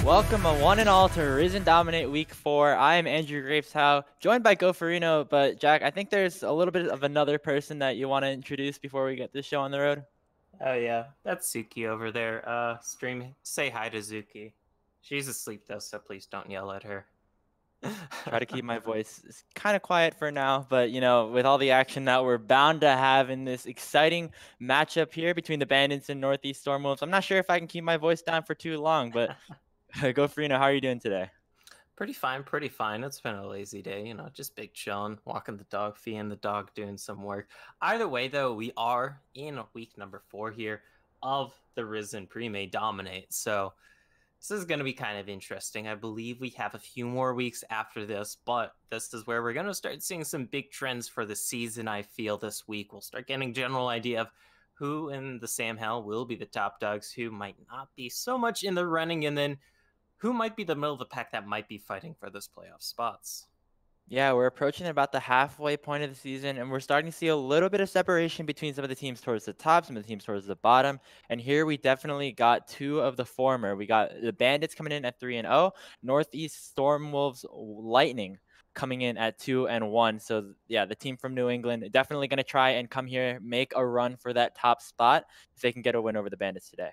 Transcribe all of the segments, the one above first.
Welcome one and all to Risen Dominate Week 4. I am Andrew Graves-Howe, joined by Goferino, but Jack, I think there's a little bit of another person that you want to introduce before we get this show on the road. Oh yeah, that's Zuki over there. Say hi to Zuki. She's asleep though, so please don't yell at her. Try to keep my voice kind of quiet for now, but you know, with all the action that we're bound to have in this exciting matchup here between the Bandits and Northeast Stormwolves, I'm not sure if I can keep my voice down for too long, but Goferino, how are you doing today? Pretty fine, pretty fine. It's been a lazy day, you know, just big chilling, walking the dog, feeding the dog, doing some work. Either way, though, we are in week number 4 here of the Risen Premade Dominate. So this is going to be kind of interesting. I believe we have a few more weeks after this, but this is where we're going to start seeing some big trends for the season, I feel, this week. We'll start getting a general idea of who in the Sam Hell will be the top dogs, who might not be so much in the running, and then who might be the middle of the pack that might be fighting for those playoff spots. Yeah, we're approaching about the halfway point of the season, and we're starting to see a little bit of separation between some of the teams towards the top, some of the teams towards the bottom. And here we definitely got two of the former. We got the Bandits coming in at 3-0, Northeast Stormwolves Lightning coming in at 2-1. So yeah, the team from New England definitely going to try and come here, make a run for that top spot if they can get a win over the Bandits today.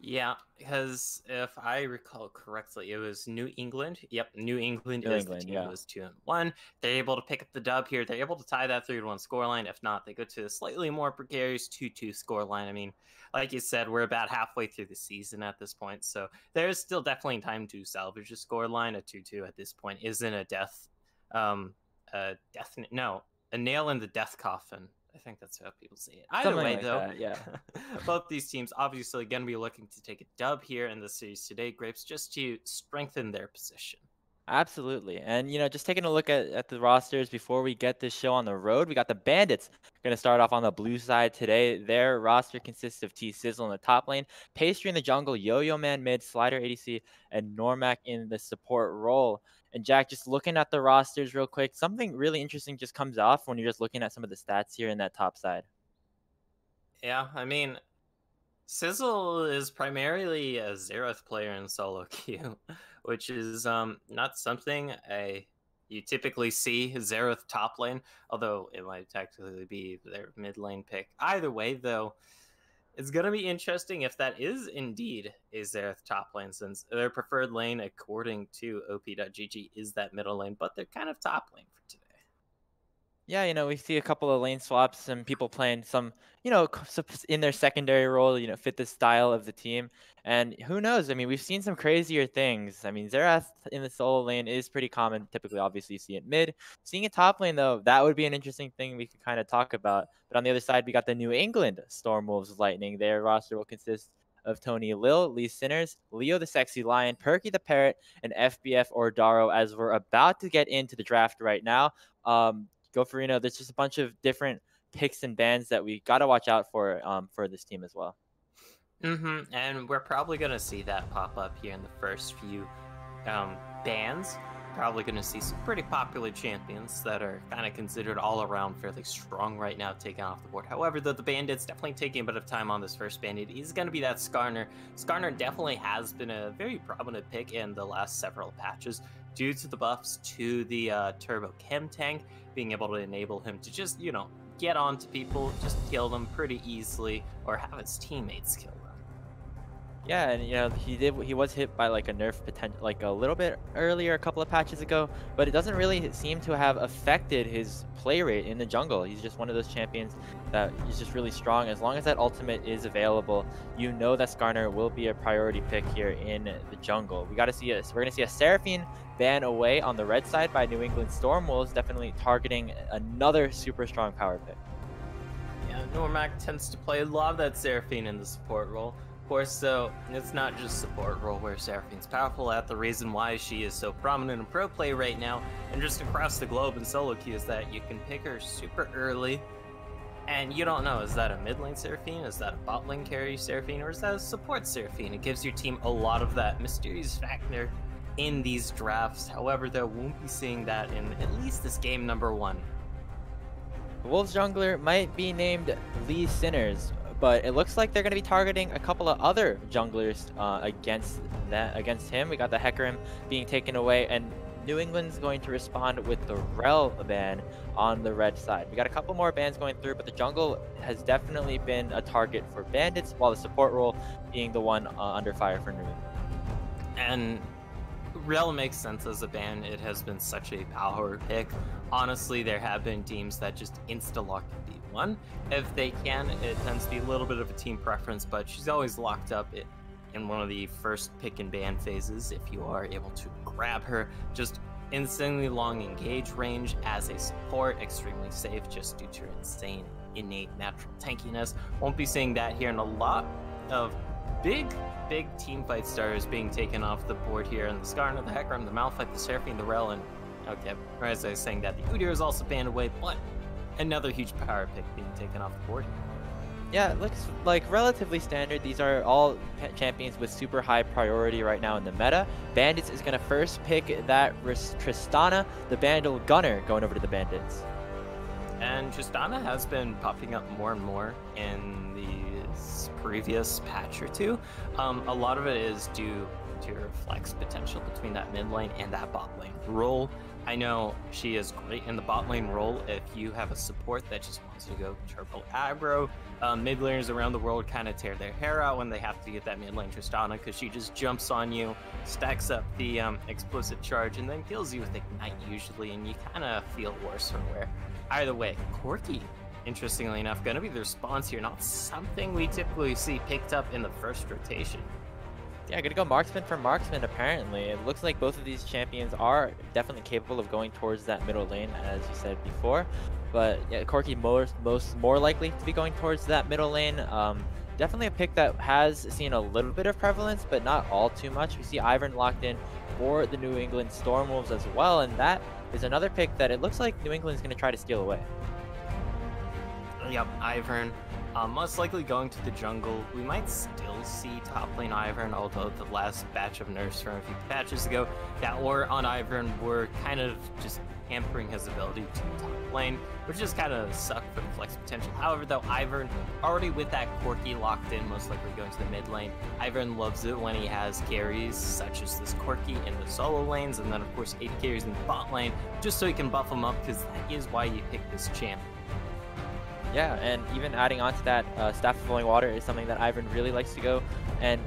Yeah, because if I recall correctly, it was New England. Yep, New England is the team who was 2-1. They're able to pick up the dub here. They're able to tie that 3-1 scoreline. If not, they go to a slightly more precarious 2-2 scoreline. I mean, like you said, we're about halfway through the season at this point, so there's still definitely time to salvage a scoreline. A 2-2 at this point isn't a a nail in the death coffin. I think that's how people say it. Either way, like though, yeah. Both these teams obviously going to be looking to take a dub here in the series today, Grapes, just to strengthen their position. Absolutely. And, you know, just taking a look at the rosters before we get this show on the road, we got the Bandits going to start off on the blue side today. Their roster consists of T-Sizzle in the top lane, Pastry in the jungle, Yo-Yo Man mid, Slider ADC, and Normac in the support role. And Jack, just looking at the rosters real quick, something really interesting just comes off when you're just looking at some of the stats here in that top side. Yeah, I mean, Sizzle is primarily a Xerath player in solo queue, which is not something you typically see Xerath top lane, although it might technically be their mid lane pick. Either way, though, it's going to be interesting if that is indeed a Xerath top lane, since their preferred lane, according to op.gg, is that middle lane, but they're kind of top lane for today. Yeah, you know, we see a couple of lane swaps and people playing some, you know, in their secondary role, you know, fit the style of the team. And who knows? I mean, we've seen some crazier things. I mean, Xerath in the solo lane is pretty common. Typically, obviously, you see it mid. Seeing a top lane, though, that would be an interesting thing we could kind of talk about. But on the other side, we got the New England Stormwolves Lightning. Their roster will consist of Tony Lil, Lee Sinners, Leo the Sexy Lion, Perky the Parrot, and FBF Ordaro, as we're about to get into the draft right now. Goferino, there's just a bunch of different picks and bans that we got to watch out for this team as well. And we're probably going to see that pop up here in the first few bans, probably going to see some pretty popular champions that are kind of considered all around fairly strong right now taking off the board. However, though, the Bandits definitely taking a bit of time on this first Bandit is going to be that Skarner. Skarner definitely has been a very prominent pick in the last several patches due to the buffs to the Turbo Chem Tank, being able to enable him to just, you know, get onto people, just kill them pretty easily, or have his teammates kill them. Yeah, and you know, he was hit by like a nerf potential like a little bit earlier, a couple of patches ago, but it doesn't really seem to have affected his play rate in the jungle. He's just one of those champions that is just really strong. As long as that ultimate is available, you know that Skarner will be a priority pick here in the jungle. We're gonna see a Seraphine ban away on the red side by New England Stormwolves, definitely targeting another super strong power pick. Yeah, Normac tends to play a lot of that Seraphine in the support role. Of course, so it's not just support role where Seraphine's powerful at. The reason why she is so prominent in pro play right now and just across the globe in solo queue is that you can pick her super early and you don't know, is that a mid lane Seraphine, is that a bot lane carry Seraphine, or is that a support Seraphine? It gives your team a lot of that mysterious factor in these drafts. However, though, won't be seeing that in at least this game number 1. The Wolves jungler might be named Lee Sinners, but it looks like they're going to be targeting a couple of other junglers against him. We got the Hecarim being taken away, and New England's going to respond with the Rel ban on the red side. We got a couple more bans going through, but the jungle has definitely been a target for Bandits, while the support role being the one under fire for New England. And Rel makes sense as a ban. It has been such a power pick. Honestly, there have been teams that just insta-lock B1 if they can. It tends to be a little bit of a team preference, but she's always locked up in one of the first pick and ban phases. If you are able to grab her, just insanely long engage range as a support, extremely safe just due to her insane innate natural tankiness. Won't be seeing that here in a lot of big team fight starters being taken off the board here, and the Skarner, the Hecarim, the Malphite, the Seraphine, the Rel, and okay, as I was saying that, the Udyr is also banned away, but another huge power pick being taken off the board here. Yeah, it looks like relatively standard. These are all champions with super high priority right now in the meta. Bandits is going to first pick that Tristana, the Vandal Gunner, going over to the Bandits. And Tristana has been popping up more and more in the previous patch or two. A lot of it is due to her flex potential between that mid lane and that bot lane role. I know she is great in the bot lane role if you have a support that just wants to go turbo aggro. Mid laners around the world kind of tear their hair out when they have to get that mid lane Tristana, because she just jumps on you, stacks up the explosive charge, and then kills you with Ignite usually, and you kind of feel worse from where. Either way, Corki, interestingly enough, going to be the response here. Not something we typically see picked up in the first rotation. Yeah, gonna go marksman for marksman, apparently. It looks like both of these champions are definitely capable of going towards that middle lane, as you said before. But yeah, Corki more likely to be going towards that middle lane. Definitely a pick that has seen a little bit of prevalence, but not all too much. We see Ivern locked in for the New England Stormwolves as well, and that is another pick that it looks like New England is going to try to steal away. Yep, Ivern. Most likely going to the jungle. We might still see top lane Ivern, although the last batch of nerfs from a few patches ago that were on Ivern were kind of just hampering his ability to top lane, which just kind of sucked for the flex potential. However, though, Ivern already with that Corki locked in, most likely going to the mid lane. Ivern loves it when he has carries such as this Corki in the solo lanes, and then of course 8 carries in the bot lane, just so he can buff them up, because that is why you pick this champ. Yeah, and even adding on to that, Staff of Flowing Water is something that Ivern really likes to go, and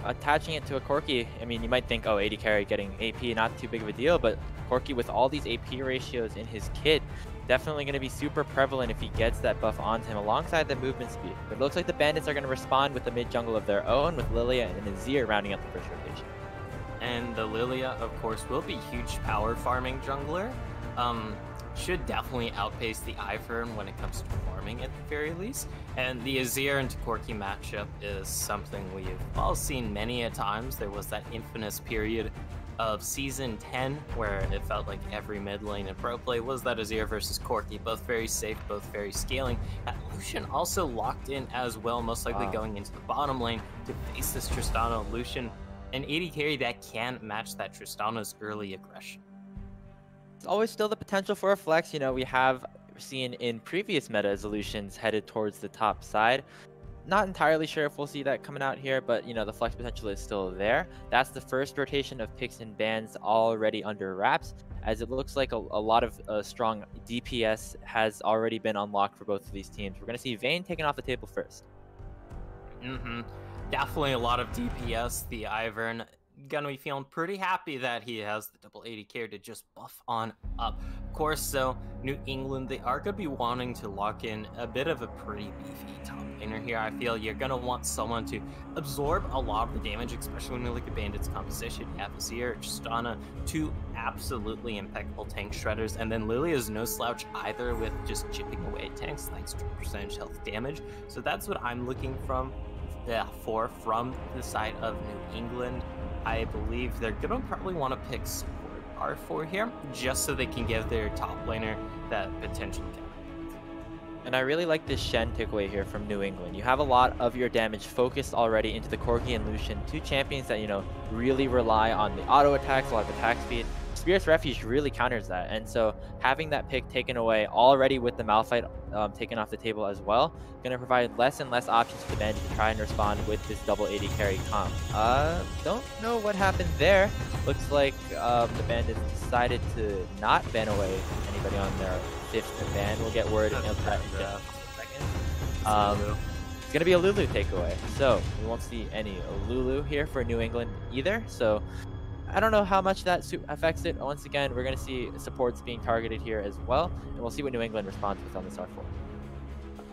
attaching it to a Corki, I mean, you might think, oh, AD carry getting AP, not too big of a deal, but Corki with all these AP ratios in his kit, definitely going to be super prevalent if he gets that buff onto him alongside the movement speed. But it looks like the Bandits are going to respond with the mid jungle of their own, with Lilia and Azir rounding up the first rotation. And the Lilia, of course, will be huge power farming jungler. Should definitely outpace the Ivern when it comes to farming at the very least. And the Azir and Corki matchup is something we've all seen many a times. There was that infamous period of Season 10 where it felt like every mid lane in pro play was that Azir versus Corki, both very safe, both very scaling. That Lucian also locked in as well, most likely going into the bottom lane to face this Tristana. Lucian, an AD carry that can match that Tristana's early aggression. always still the potential for a flex. You know, we have seen in previous meta evolutions headed towards the top side. Not entirely sure if we'll see that coming out here, but you know, the flex potential is still there. That's the first rotation of picks and bans already under wraps, as it looks like a lot of strong DPS has already been unlocked for both of these teams. We're going to see Vayne taken off the table first. Definitely a lot of DPS. The Ivern gonna be feeling pretty happy that he has the double 80 care to just buff on up. Of course, so New England, they are gonna be wanting to lock in a bit of a pretty beefy top laner here. I feel you're gonna want someone to absorb a lot of the damage, especially when you look at Bandits composition. You have Azir, Tristana, two absolutely impeccable tank shredders, and then Lily is no slouch either with just chipping away tanks, thanks to percentage health damage. So that's what I'm looking from the side of New England. I believe they're gonna probably want to pick support R4 here, just so they can give their top laner that potential counter. And I really like this Shen takeaway here from New England. You have a lot of your damage focused already into the Corki and Lucian, two champions that, you know, really rely on the auto attacks, a lot of attack speed. Spirit's Refuge really counters that, and so having that pick taken away already with the Malphite taken off the table as well, going to provide less and less options for the Bandits to try and respond with this double 80 carry comp. Don't know what happened there. Looks like the Bandits decided to not ban away anybody on their 5th ban. We'll get word of that in just a second. It's going to be a Lulu takeaway, so we won't see any Lulu here for New England either. So I don't know how much that affects it. Once again, we're going to see supports being targeted here as well, and we'll see what New England responds with on this R4.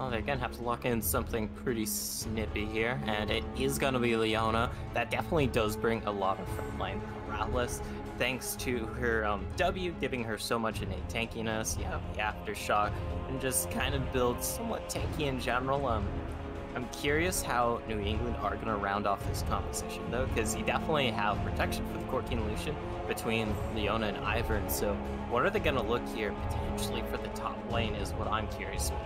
Oh, they're going to have to lock in something pretty snippy here, and it is going to be Leona. That definitely does bring a lot of frontline paralysis, thanks to her W giving her so much innate tankiness. You have the Aftershock, and just kind of builds somewhat tanky in general. I'm curious how New England are going to round off this composition, though, because you definitely have protection for the Corki and Lucian between Leona and Ivern. So what are they going to look here potentially for the top lane is what I'm curious about.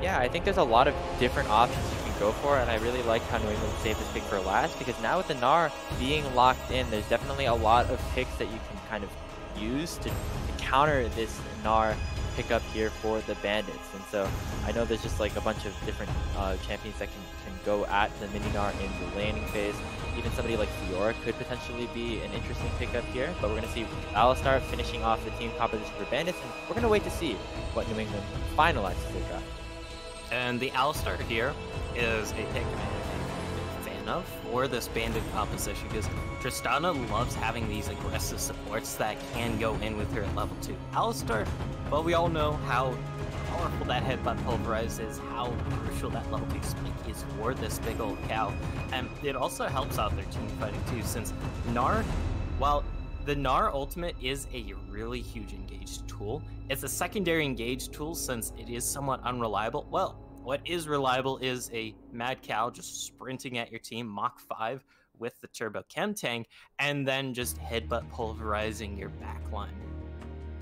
Yeah, I think there's a lot of different options you can go for, and I really like how New England saved this pick for last, because now with the Gnar being locked in, there's definitely a lot of picks that you can kind of use to counter this Gnar pickup here for the Bandits. And so I know there's just like a bunch of different champions that can go at the mini Gnar in the landing phase. Even somebody like Fiora could potentially be an interesting pickup here, but we're going to see Alistar finishing off the team composition for Bandits, and we're going to wait to see what New England finalizes their draft. And the Alistar here is a pick I'm a fan of for this Bandit composition, because Tristana loves having these aggressive supports that can go in with her at level 2. Alistar, well, we all know how powerful that headbutt pulverize is, how crucial that level 2 spike is for this big old cow. And it also helps out their team fighting too, since Gnar, while the Gnar ultimate is a really huge engaged tool, it's a secondary engaged tool since it is somewhat unreliable. Well, what is reliable is a Mad Cow just sprinting at your team, Mach 5 with the Turbo Chem tank, and then just headbutt pulverizing your backline.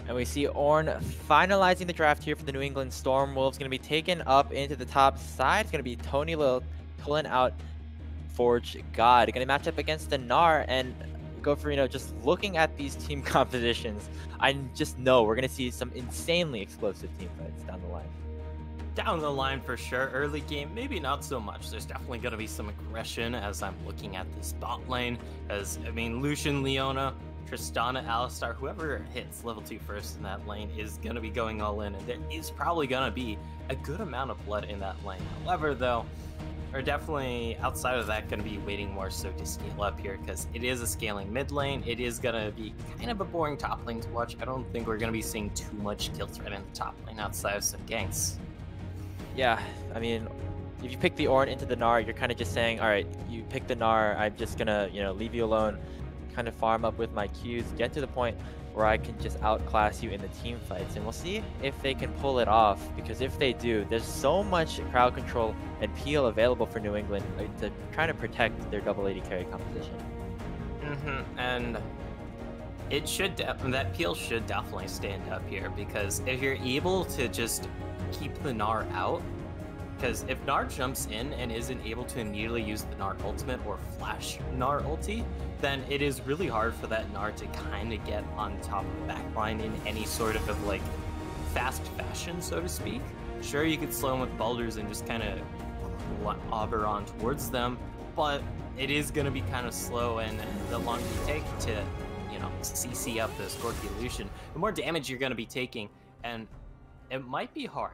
And we see Ornn finalizing the draft here for the New England Storm Wolves. Going to be taken up into the top side. It's going to be Tony Lil pulling out Forge God. Going to match up against the Gnar and go for, you know, just looking at these team compositions, I just know we're going to see some insanely explosive team fights down the line. Down the line for sure. Early game, maybe not so much. There's definitely going to be some aggression as I'm looking at this bot lane. As, I mean, Lucian, Leona, Tristana, Alistar, whoever hits level 2 first in that lane is going to be going all in. And there is probably going to be a good amount of blood in that lane. However, though, we're definitely, outside of that, going to be waiting more so to scale up here, because it is a scaling mid lane. It is going to be kind of a boring top lane to watch. I don't think we're going to be seeing too much kill threat in the top lane outside of some ganks. Yeah, I mean, if you pick the Ornn into the Gnar, you're kind of just saying, all right, you pick the Gnar, I'm just going to, you know, leave you alone, kind of farm up with my Qs, get to the point where I can just outclass you in the team fights. And we'll see if they can pull it off, because if they do, there's so much crowd control and peel available for New England to try to protect their double 80 carry composition. And it should, that peel should definitely stand up here, because if you're able to just keep the Gnar out, Because if Gnar jumps in and isn't able to immediately use the Gnar ultimate or flash Gnar ulti, then it is really hard for that Gnar to kind of get on top of the backline in any sort of like fast fashion, so to speak. Sure, you could slow him with boulders and just kind of obber on towards them, but it is going to be kind of slow, and the longer you take to, CC up this Corki illusion, the more damage you're going to be taking, and it might be hard,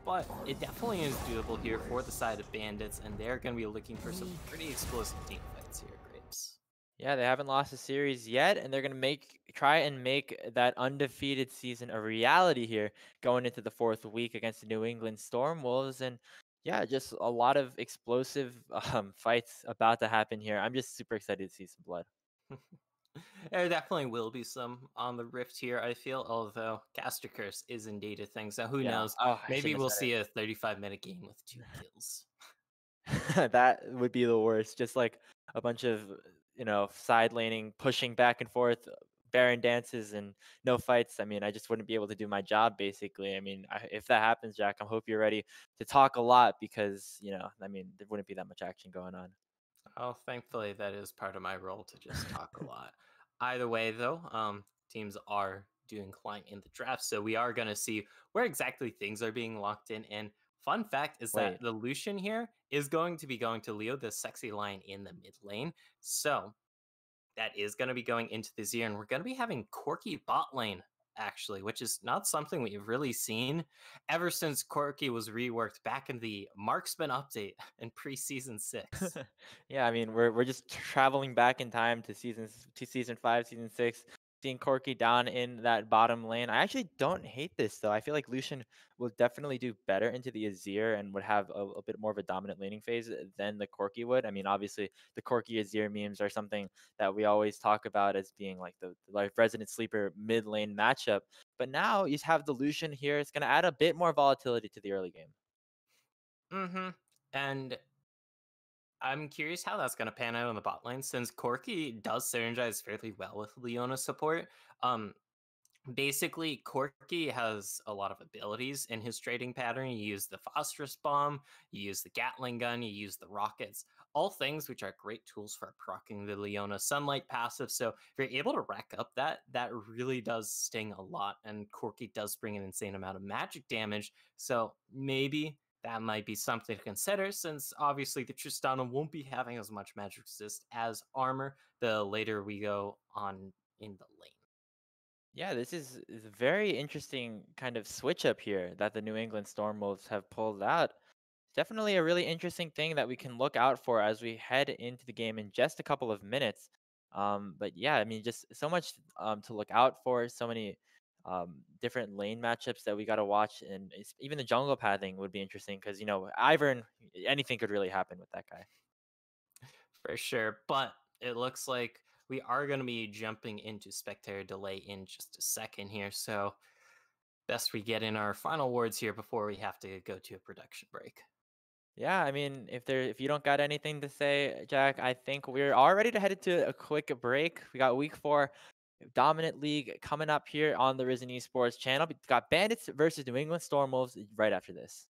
but it definitely is doable here for the side of Bandits, and they're going to be looking for some pretty explosive team fights here, Grapes. Yeah, they haven't lost a series yet, and they're gonna try and make that undefeated season a reality here, going into the fourth week against the New England Storm Wolves. And yeah, just a lot of explosive fights about to happen here. I'm just super excited to see some blood. There definitely will be some on the Rift here, I feel, although Caster Curse is indeed a thing, so who Yeah. knows? Oh, I Maybe shouldn't we'll have said see a 35-minute game with 2 kills. it. That would be the worst. Just like a bunch of side laning, pushing back and forth, Baron dances, and no fights. I mean, I just wouldn't be able to do my job basically. I mean, if that happens, Jack, I hope you're ready to talk a lot because I mean, there wouldn't be that much action going on. Oh, thankfully, that is part of my role to just talk a lot. Either way, though, teams are doing client in the draft, so we are going to see where exactly things are being locked in. And fun fact is that Wait. the Lucian here is going to be going to Leo, the sexy lion in the mid lane. So that is going to be going into this year, and we're going to be having Corki bot lane actually, which is not something we've really seen ever since Corki was reworked back in the Marksman update in preseason 6. Yeah, I mean, we're just traveling back in time to season 5, season 6, seeing Corky down in that bottom lane. I actually don't hate this though. I feel like Lucian will definitely do better into the Azir and would have a bit more of a dominant laning phase than the Corky would. I mean, obviously the Corky Azir memes are something that we always talk about as being like the like resident sleeper mid lane matchup. But now you have the Lucian here. It's gonna add a bit more volatility to the early game. Mm-hmm. And I'm curious how that's going to pan out on the bot lane, since Corky does synergize fairly well with Leona's support. Um, Basically, Corky has a lot of abilities in his trading pattern. You use the phosphorus bomb, you use the Gatling gun, you use the rockets, all things which are great tools for proccing the Leona sunlight passive. So if you're able to rack up that really does sting a lot, and Corky does bring an insane amount of magic damage. So maybe that might be something to consider, since obviously the Tristana won't be having as much magic resist as armor the later we go on in the lane. Yeah, this is a very interesting kind of switch up here that the New England Storm Wolves have pulled out. Definitely a really interesting thing that we can look out for as we head into the game in just a couple of minutes. But yeah, I mean, just so much to look out for, so many different lane matchups that we got to watch, and even the jungle pathing would be interesting because Ivern, anything could really happen with that guy. For sure, but it looks like we are going to be jumping into spectator delay in just a second here, so best we get in our final words here before we have to go to a production break. Yeah, I mean, if you don't got anything to say, Jack, I think we're all ready to head into a quick break. We got week 4 dominant league coming up here on the Risen Esports channel. We got Bandits versus New England Storm Wolves right after this.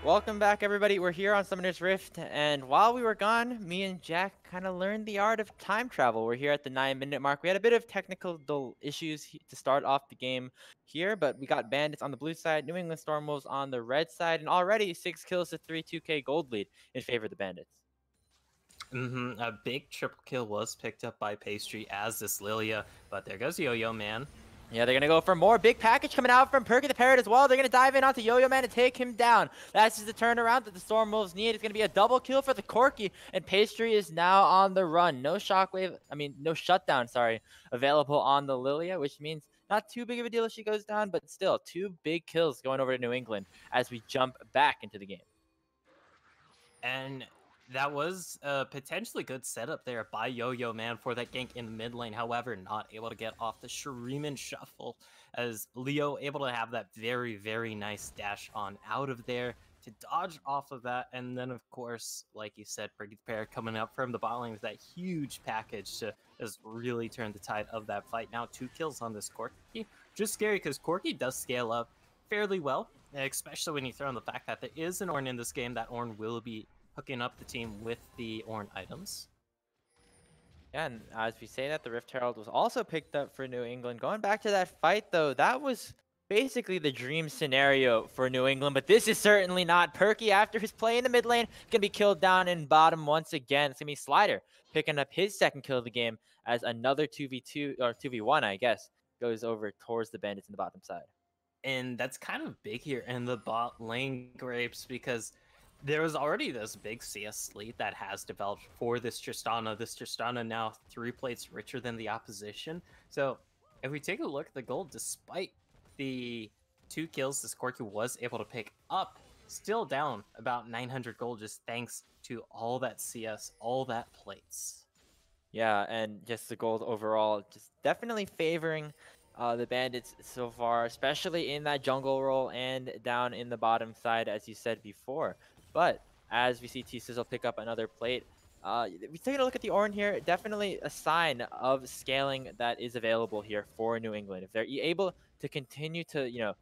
Welcome back, everybody. We're here on Summoner's Rift, and while we were gone, me and Jack kind of learned the art of time travel. We're here at the 9-minute mark. We had a bit of technical issues to start off the game here, but we got Bandits on the blue side, New England Storm Wolves on the red side, and already 6 kills to 3 2K gold lead in favor of the Bandits. A big triple kill was picked up by Pastry as this Lilia, but there goes Yo-Yo Man. Yeah, they're going to go for more. Big package coming out from Perky the Parrot as well. They're going to dive in onto Yo-Yo Man and take him down. That's just the turnaround that the Storm Wolves need. It's going to be a double kill for the Corki, and Pastry is now on the run. No shutdown, available on the Lilia, which means not too big of a deal if she goes down, but still 2 big kills going over to New England as we jump back into the game. And that was a potentially good setup there by Yo-Yo Man for that gank in the mid lane. However, not able to get off the Shuriman shuffle as Leo able to have that very, very nice dash on out of there to dodge off of that. And then, of course, like you said, Pretty Pair coming up from the bot lane with that huge package to just really turn the tide of that fight. Now 2 kills on this Corki. Just scary because Corki does scale up fairly well, especially when you throw in the fact that there is an Ornn in this game. That Ornn will be hooking up the team with the Ornn items. Yeah, and as we say that, the Rift Herald was also picked up for New England. Going back to that fight, though, that was basically the dream scenario for New England, but this is certainly not. Perky, after his play in the mid lane, going to be killed down in bottom once again. It's going to be Slider picking up his second kill of the game as another 2v2, or 2v1, I guess, goes over towards the Bandits in the bottom side. And that's kind of big here in the bot lane, Grapes, because there was already this big CS lead that has developed for this Tristana. This Tristana now 3 plates richer than the opposition. So if we take a look at the gold, despite the 2 kills this Corki was able to pick up, still down about 900 gold just thanks to all that CS, all that plates. Yeah, and just the gold overall, just definitely favoring the Bandits so far, especially in that jungle role and down in the bottom side, as you said before. But as we see T-Sizzle pick up another plate, we taking a look at the Ornn here, definitely a sign of scaling that is available here for New England. If they're able to continue to,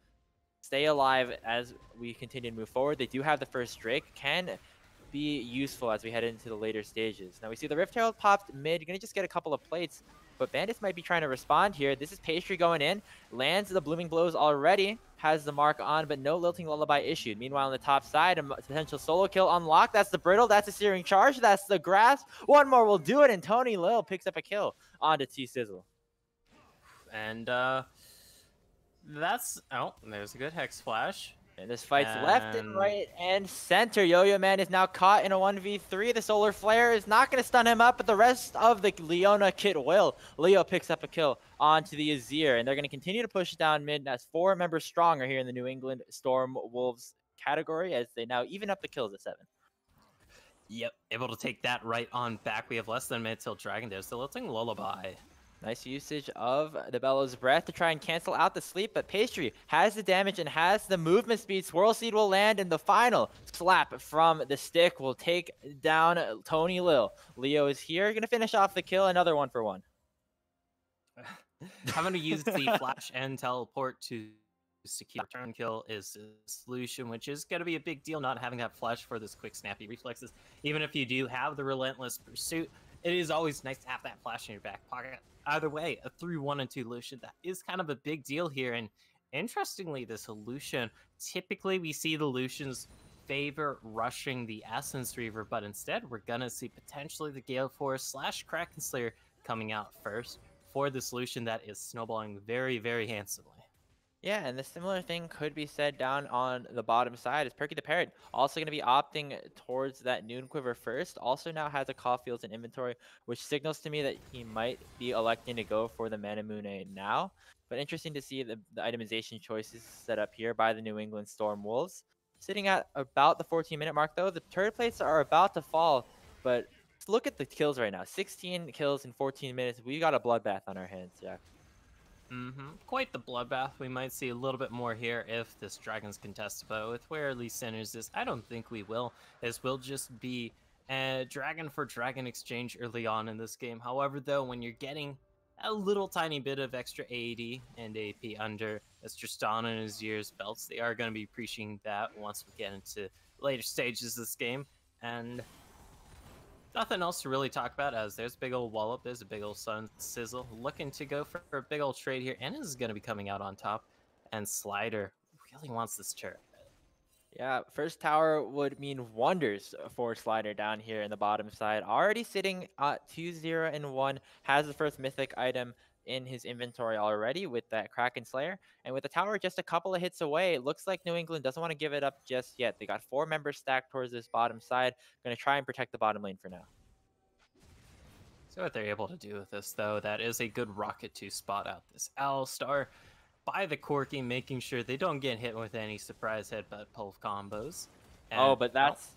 stay alive as we continue to move forward, they do have the first Drake, can be useful as we head into the later stages. Now we see the Rift Herald popped mid. You're going to just get a couple of plates, but Bandits might be trying to respond here. This is Pastry going in, lands the Blooming Blows already, has the mark on, but no Lilting Lullaby issued. Meanwhile, on the top side, a potential solo kill unlocked. That's the Brittle, that's a Searing Charge, that's the Grasp. One more will do it, and Tony Lil picks up a kill onto T-Sizzle. And there's a good Hex Flash. And this fight's left and right and center. Yo-Yo Man is now caught in a 1v3. The Solar Flare is not going to stun him up, but the rest of the Leona kit will. Leo picks up a kill onto the Azir, and they're going to continue to push down mid as 4 members stronger here in the New England Storm Wolves category as they now even up the kills at 7. Yep, able to take that right on back. We have less than a minute till Dragon There's the Lilting Lullaby. Nice usage of the Bellows Breath to try and cancel out the sleep, but Pastry has the damage and has the movement speed. Swirl Seed will land, and the final slap from the stick will take down Tony Lil. Leo is here, going to finish off the kill, another 1-for-1. Having to use the flash and teleport to secure return kill is a solution, which is going to be a big deal, not having that flash for this quick snappy reflexes. Even if you do have the relentless pursuit, it is always nice to have that flash in your back pocket. Either way, a 3-1-2 Lucian, that is kind of a big deal here. And interestingly, this Lucian, typically we see the Lucians favor rushing the Essence Reaver, but instead we're going to see potentially the Gale Force / Kraken Slayer coming out first for this Lucian that is snowballing very, very handsomely. Yeah, and the similar thing could be said down on the bottom side. Is Perky the Parrot also going to be opting towards that Noon Quiver first? Also now has a Caulfield's in inventory, which signals to me that he might be electing to go for the Manamune now. But interesting to see the itemization choices set up here by the New England Storm Wolves. Sitting at about the 14-minute mark, though. The turret plates are about to fall, but look at the kills right now. 16 kills in 14 minutes. We got a bloodbath on our hands, Jack. Quite the bloodbath. We might see a little bit more here if this Dragon's contested, but with where Elite Centers is, I don't think we will. This will just be a Dragon for Dragon exchange early on in this game. However, though, when you're getting a little tiny bit of extra AD and AP under as Tristana and Azir's belts, they are going to be appreciating that once we get into later stages of this game. And nothing else to really talk about, as there's a big old Wallop, there's a big old Sun Sizzle looking to go for a big old trade here, and is going to be coming out on top. And Slider really wants this turret. Yeah, first tower would mean wonders for Slider down here in the bottom side. Already sitting at 2-0-1, has the first mythic item in his inventory already with that Kraken Slayer. And with the tower just a couple of hits away, it looks like New England doesn't want to give it up just yet. They got 4 members stacked towards this bottom side. Going to try and protect the bottom lane for now. So what they're able to do with this, though, that is a good rocket to spot out this Alistar by the Corki, making sure they don't get hit with any surprise headbutt pull combos. And, oh, but that's...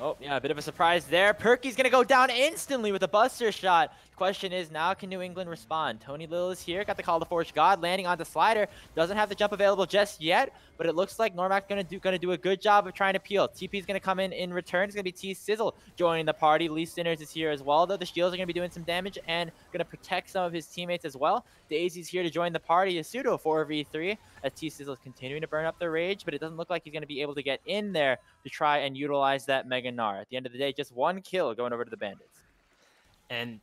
Oh, yeah, a bit of a surprise there. Perky's going to go down instantly with a Buster Shot. Question is, now can New England respond? Tony Lil is here, got the Call to Forge God, landing onto Slider. Doesn't have the jump available just yet, but it looks like Normac's going to do a good job of trying to peel. TP's going to come in return. It's going to be T-Sizzle joining the party. Lee Sinners is here as well, though. The shields are going to be doing some damage and going to protect some of his teammates as well. Daisy's here to join the party. A pseudo 4v3 as T-Sizzle is continuing to burn up the rage, but it doesn't look like he's going to be able to get in there to try and utilize that Mega Gnar. At the end of the day, just one kill going over to the Bandits. And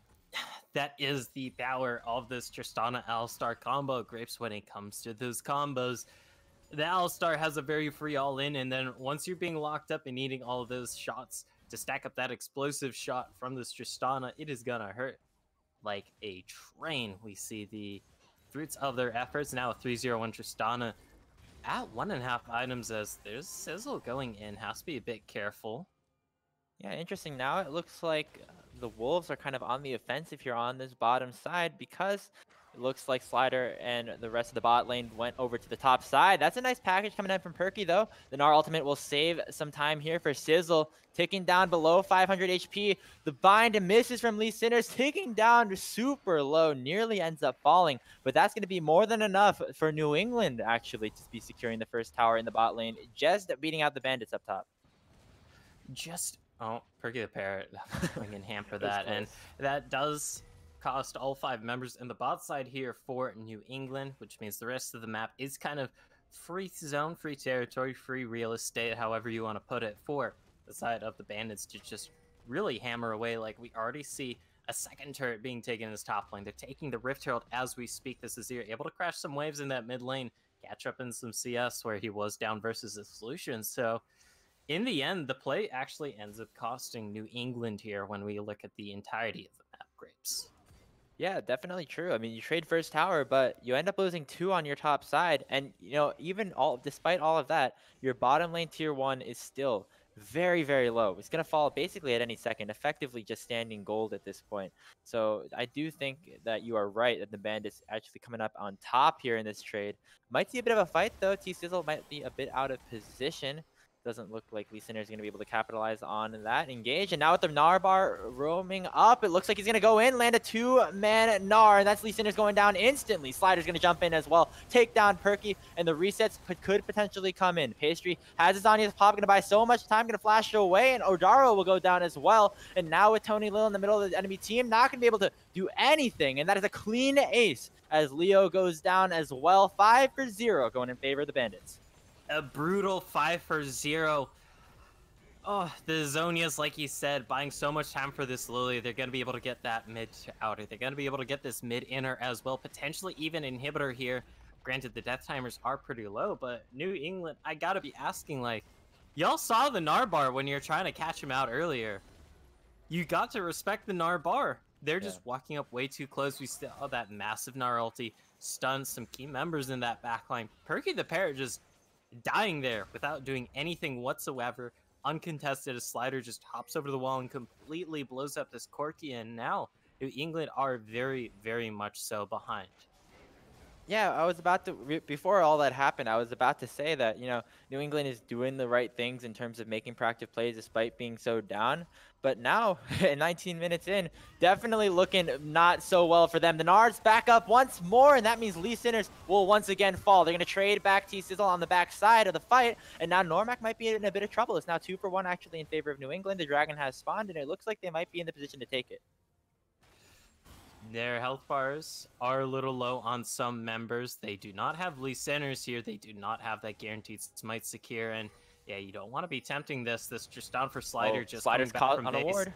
that is the power of this Tristana Alistar combo, Grapes. When it comes to those combos, the Alistar has a very free all-in, and then once you're being locked up and needing all of those shots to stack up that explosive shot from this Tristana, it is gonna hurt like a train. We see the fruits of their efforts now. 3-0-1 Tristana at 1.5 items, as there's Sizzle going in. Has to be a bit careful. Yeah, interesting. Now it looks like the Wolves are kind of on the offense if you're on this bottom side, because it looks like Slider and the rest of the bot lane went over to the top side. That's a nice package coming in from Perky, though. The Gnar ultimate will save some time here for Sizzle, ticking down below 500 HP. The bind and misses from Lee Sinners, ticking down to super low, nearly ends up falling. But that's going to be more than enough for New England, actually, to be securing the first tower in the bot lane, just beating out the Bandits up top. Oh, Perky the Parrot, we can hamper that, and that does cost all 5 members in the bot side here for New England, which means the rest of the map is kind of free zone, free territory, free real estate, however you want to put it, for the side of the Bandits to just really hammer away. Like, we already see a second turret being taken in this top lane. They're taking the Rift Herald as we speak. This is here, able to crash some waves in that mid lane, catch up in some CS where he was down versus the solution. So in the end, the play actually ends up costing New England here when we look at the entirety of the map, Grapes. Yeah, definitely true. I mean, you trade first tower, but you end up losing 2 on your top side. And, you know, despite all of that, your bottom lane tier 1 is still very, very low. It's going to fall basically at any second, effectively just standing gold at this point. So I do think that you are right that the Bandits actually coming up on top here in this trade. Might see a bit of a fight, though. T-Sizzle might be a bit out of position. Doesn't look like Lee Sinner is going to be able to capitalize on that engage. And now with the Gnar bar roaming up, it looks like he's going to go in, land a 2-man Gnar, and that's Lee Sinner's going down instantly. Slider's going to jump in as well, take down Perky, and the resets could potentially come in. Pastry has his Anya's pop, going to buy so much time, going to flash away, and Odaro will go down as well. And now with Tony Lil in the middle of the enemy team, not going to be able to do anything, and that is a clean ace as Leo goes down as well. 5-0 going in favor of the Bandits. A brutal 5-0. Oh, the Zonias, like you said, buying so much time for this Lily. They're going to be able to get that mid to outer. They're going to be able to get this mid inner as well. Potentially even inhibitor here. Granted, the death timers are pretty low, but New England, I got to be asking, like, y'all saw the Gnar bar when you're trying to catch him out earlier. You got to respect the Gnar bar. They're just walking up way too close. We still have that massive Gnar ulti. Stunned some key members in that backline. Perky the Parrot just dying there without doing anything whatsoever. Uncontested, a Slider just hops over the wall and completely blows up this Corki, and now New England are very, very much so behind. Yeah, I was about to, before all that happened, I was about to say that, you know, New England is doing the right things in terms of making proactive plays despite being so down. But now, 19 minutes in, definitely looking not so well for them. The Gnar's back up once more, and that means Lee Sinners will once again fall. They're going to trade back T-Sizzle on the back side of the fight, and now Normac might be in a bit of trouble. It's now 2-for-1 actually in favor of New England. The Dragon has spawned, and it looks like they might be in the position to take it. Their health bars are a little low on some members. They do not have Lee Sinners here. They do not have that guaranteed smite secure, and Yeah, you don't want to be tempting this. This just down for Slider, Oh, just coming Slider's back caught from on a base. ward.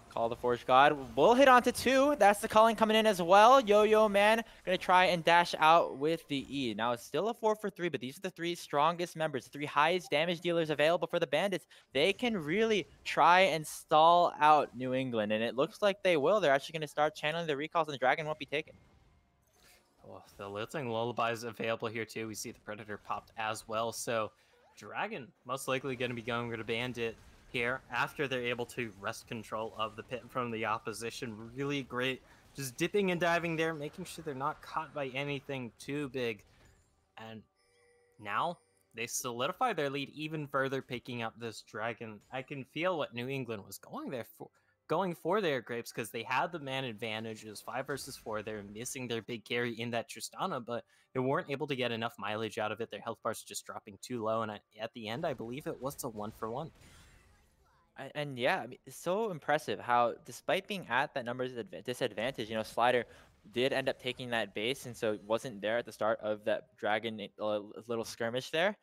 Call the Forge God. We'll hit onto 2. That's the calling coming in as well. Yo-Yo Man going to try and dash out with the E. Now, it's still a 4 for 3, but these are the 3 strongest members, the 3 highest damage dealers available for the Bandits. They can really try and stall out New England, and it looks like they will. They're actually going to start channeling the recalls, and the Dragon won't be taken. Oh, the Lilting Lullaby is available here too. We see the Predator popped as well. So Dragon most likely going to be going to Bandit here after they're able to wrest control of the pit from the opposition. Really great. Just dipping and diving there, making sure they're not caught by anything too big. And now they solidify their lead even further, picking up this Dragon. I can feel what New England was going for their Grapes, because they had the man advantage. It was 5 versus 4. They're missing their big carry in that Tristana, but they weren't able to get enough mileage out of it. Their health bars just dropping too low, and at the end, I believe it was a 1-for-1. And yeah, I mean, it's so impressive how, despite being at that numbers disadvantage, Slider did end up taking that base, and so wasn't there at the start of that Dragon little skirmish there.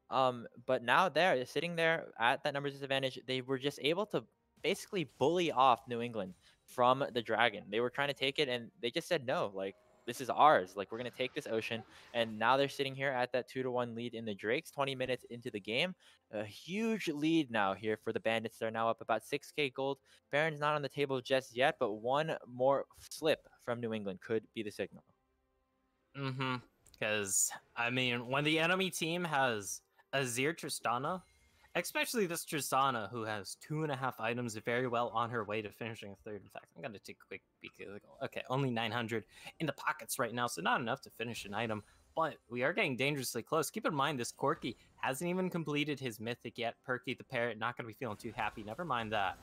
But now they're sitting there at that numbers disadvantage. They were just able to basically bully off New England from the Dragon. They were trying to take it, and they just said no. Like, this is ours. Like, we're gonna take this ocean. And now they're sitting here at that 2-1 lead in the Drakes. 20 minutes into the game, a huge lead now here for the Bandits. They're now up about 6K gold. Baron's not on the table just yet, but one more slip from New England could be the signal. Because, I mean, when the enemy team has Azir Tristana, especially this Tristana, who has 2.5 items, very well on her way to finishing 3rd. In fact, I'm going to take a quick peek at the goal. Okay, only 900 in the pockets right now, so not enough to finish an item. But we are getting dangerously close. Keep in mind, this Corki hasn't even completed his mythic yet. Perky the Parrot, not going to be feeling too happy. Never mind that.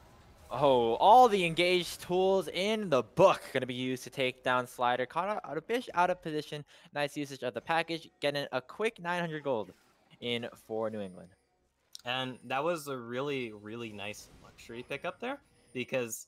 Oh, all the engaged tools in the book going to be used to take down Slider. Caught out of Bish out of position. Nice usage of the package. Getting a quick 900 gold in for New England. And that was a really, really nice luxury pickup there, because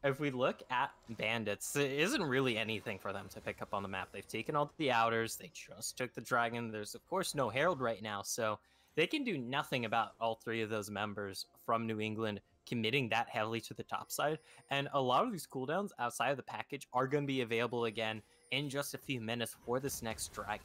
if we look at Bandits, there isn't really anything for them to pick up on the map. They've taken all the outers. They just took the Dragon. There's, of course, no Herald right now, so they can do nothing about all 3 of those members from New England committing that heavily to the top side. And a lot of these cooldowns outside of the package are going to be available again in just a few minutes for this next Dragon.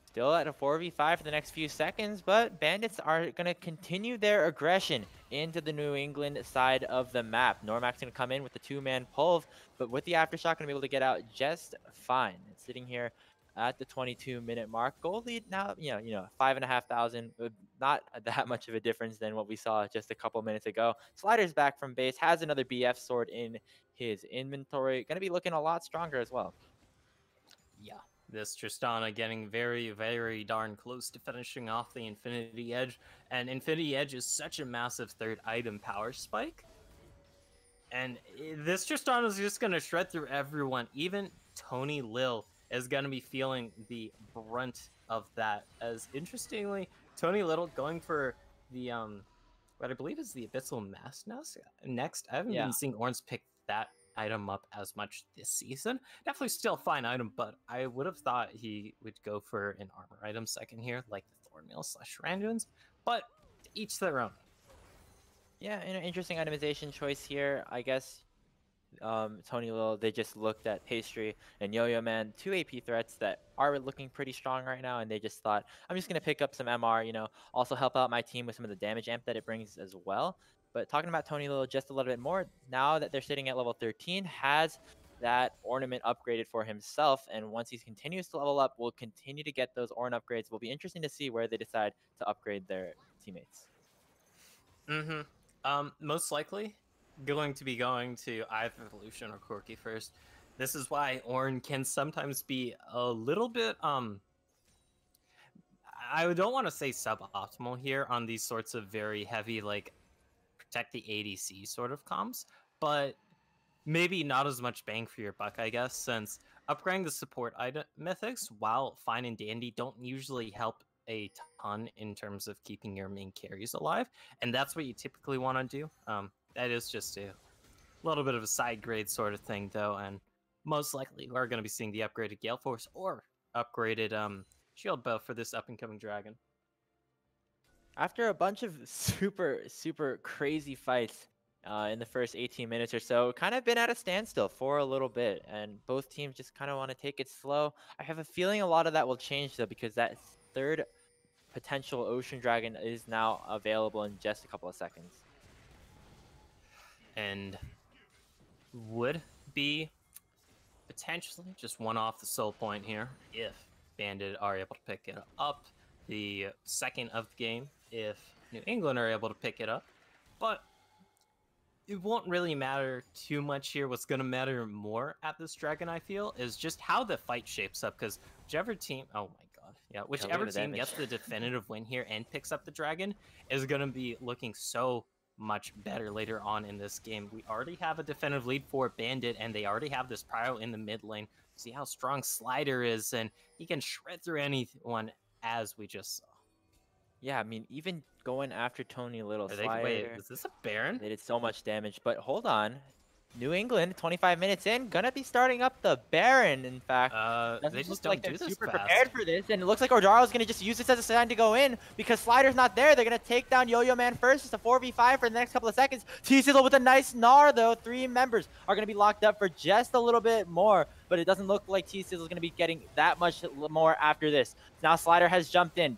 Still at a 4v5 for the next few seconds, but Bandits are going to continue their aggression into the New England side of the map. Normac's going to come in with the 2-man pulve, but with the Aftershock, going to be able to get out just fine. It's sitting here at the 22-minute mark. Gold lead now, 5,500. Not that much of a difference than what we saw just a couple minutes ago. Slider's back from base, has another BF sword in his inventory. Going to be looking a lot stronger as well. Yeah. This Tristana getting very, very darn close to finishing off the Infinity Edge. And Infinity Edge is such a massive 3rd item power spike. And this Tristana is just going to shred through everyone. Even Tony Lil is going to be feeling the brunt of that. As interestingly, Tony Little going for the, what I believe is the Abyssal Mask next. I haven't been seeing Orange pick that item up as much this season. Definitely still a fine item, but I would have thought he would go for an armor item second here, like the Thornmail / Randuin's, but each their own. Yeah, an interesting itemization choice here. I guess Tony Lil, they just looked at Pastry and Yo-Yo Man, 2 AP threats that are looking pretty strong right now, and they just thought, I'm just going to pick up some MR, also help out my team with some of the damage amp that it brings as well. But talking about Tony Lil just a little bit more, now that they're sitting at level 13, has that ornament upgraded for himself, and once he continues to level up, will continue to get those Orn upgrades. Will be interesting to see where they decide to upgrade their teammates. Most likely going to be going to either Evolution or Corki first. This is why Ornn can sometimes be a little bit, I don't want to say suboptimal here on these sorts of very heavy, like, protect the ADC sort of comms, but maybe not as much bang for your buck, I guess, since upgrading the support item mythics, while fine and dandy, don't usually help a ton in terms of keeping your main carries alive, and that's what you typically want to do. That is just a little bit of a side grade sort of thing, though, and most likely we're going to be seeing the upgraded Gale Force or upgraded Shield Bow for this up-and-coming Dragon. After a bunch of super crazy fights in the first 18 minutes or so, kind of been at a standstill for a little bit, and both teams just kind of want to take it slow. I have a feeling a lot of that will change though, because that third potential Ocean Dragon is now available in just a couple of seconds. And would be potentially just one off the soul point here if Bandit are able to pick it up. The second of the game if New England are able to pick it up. But it won't really matter too much here. What's going to matter more at this Dragon, I feel, is just how the fight shapes up. Because whichever team, oh my god, yeah, whichever team gets the definitive win here and picks up the Dragon is going to be looking so much better later on in this game. We already have a definitive lead for Bandit, and they already have this Prio in the mid lane. See how strong Slider is, and he can shred through anyone, as we just saw. Yeah, I mean, even going after Tony Little, Wait, is this a Baron? They did so much damage, but hold on. New England, 25 minutes in, gonna be starting up the Baron, in fact. They just don't do this super fast. prepared for this, and it looks like Ordaro's gonna just use this as a sign to go in, because Slider's not there. They're gonna take down Yo-Yo Man first, just a 4v5 for the next couple of seconds. T-Sizzle with a nice Gnar, though. 3 members are gonna be locked up for just a little bit more, but it doesn't look like T-Sizzle's gonna be getting that much more after this. Now Slider has jumped in.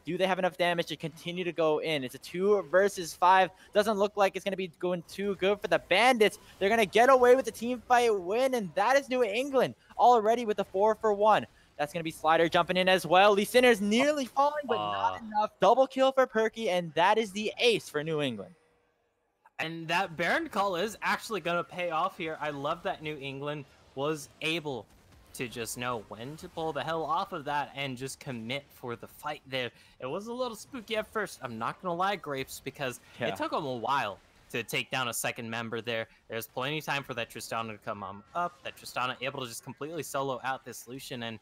Do they have enough damage to continue to go in? It's a 2 versus 5. Doesn't look like it's going to be going too good for the Bandits. They're going to get away with the team fight win, and that is New England already with a 4-for-1. That's going to be Slider jumping in as well. Lee Sinner's nearly falling, but not enough. Double kill for Perky, and that is the ace for New England. And that Baron call is actually going to pay off here. I love that New England was able to just know when to pull the hell off of that and just commit for the fight there. It was a little spooky at first, I'm not gonna lie, Grapes, because it took them a while to take down a second member there. There's plenty of time for that Tristana to come up, that Tristana able to just completely solo out this Lucian, and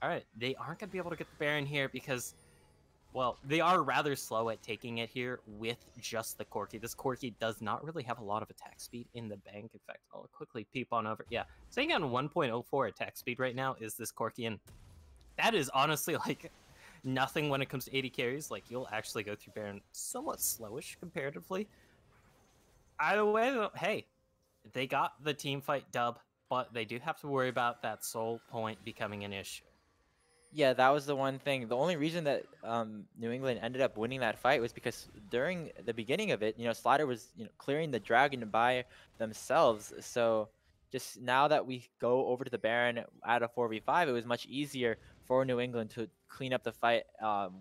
alright, they aren't gonna be able to get the Baron here because, well, they are rather slow at taking it here with just the Corki. This Corki does not really have a lot of attack speed in the bank. In fact, I'll quickly peep on over. Yeah, saying on 1.04 attack speed right now is this Corki, and that is honestly like nothing when it comes to 80 carries. Like, you'll actually go through Baron somewhat slowish comparatively. Either way, though, hey, they got the team fight dub, but they do have to worry about that soul point becoming an issue. Yeah, that was the one thing. The only reason that New England ended up winning that fight was because during the beginning of it, Slider was clearing the Dragon by themselves. So just now that we go over to the Baron at a 4v5, it was much easier for New England to clean up the fight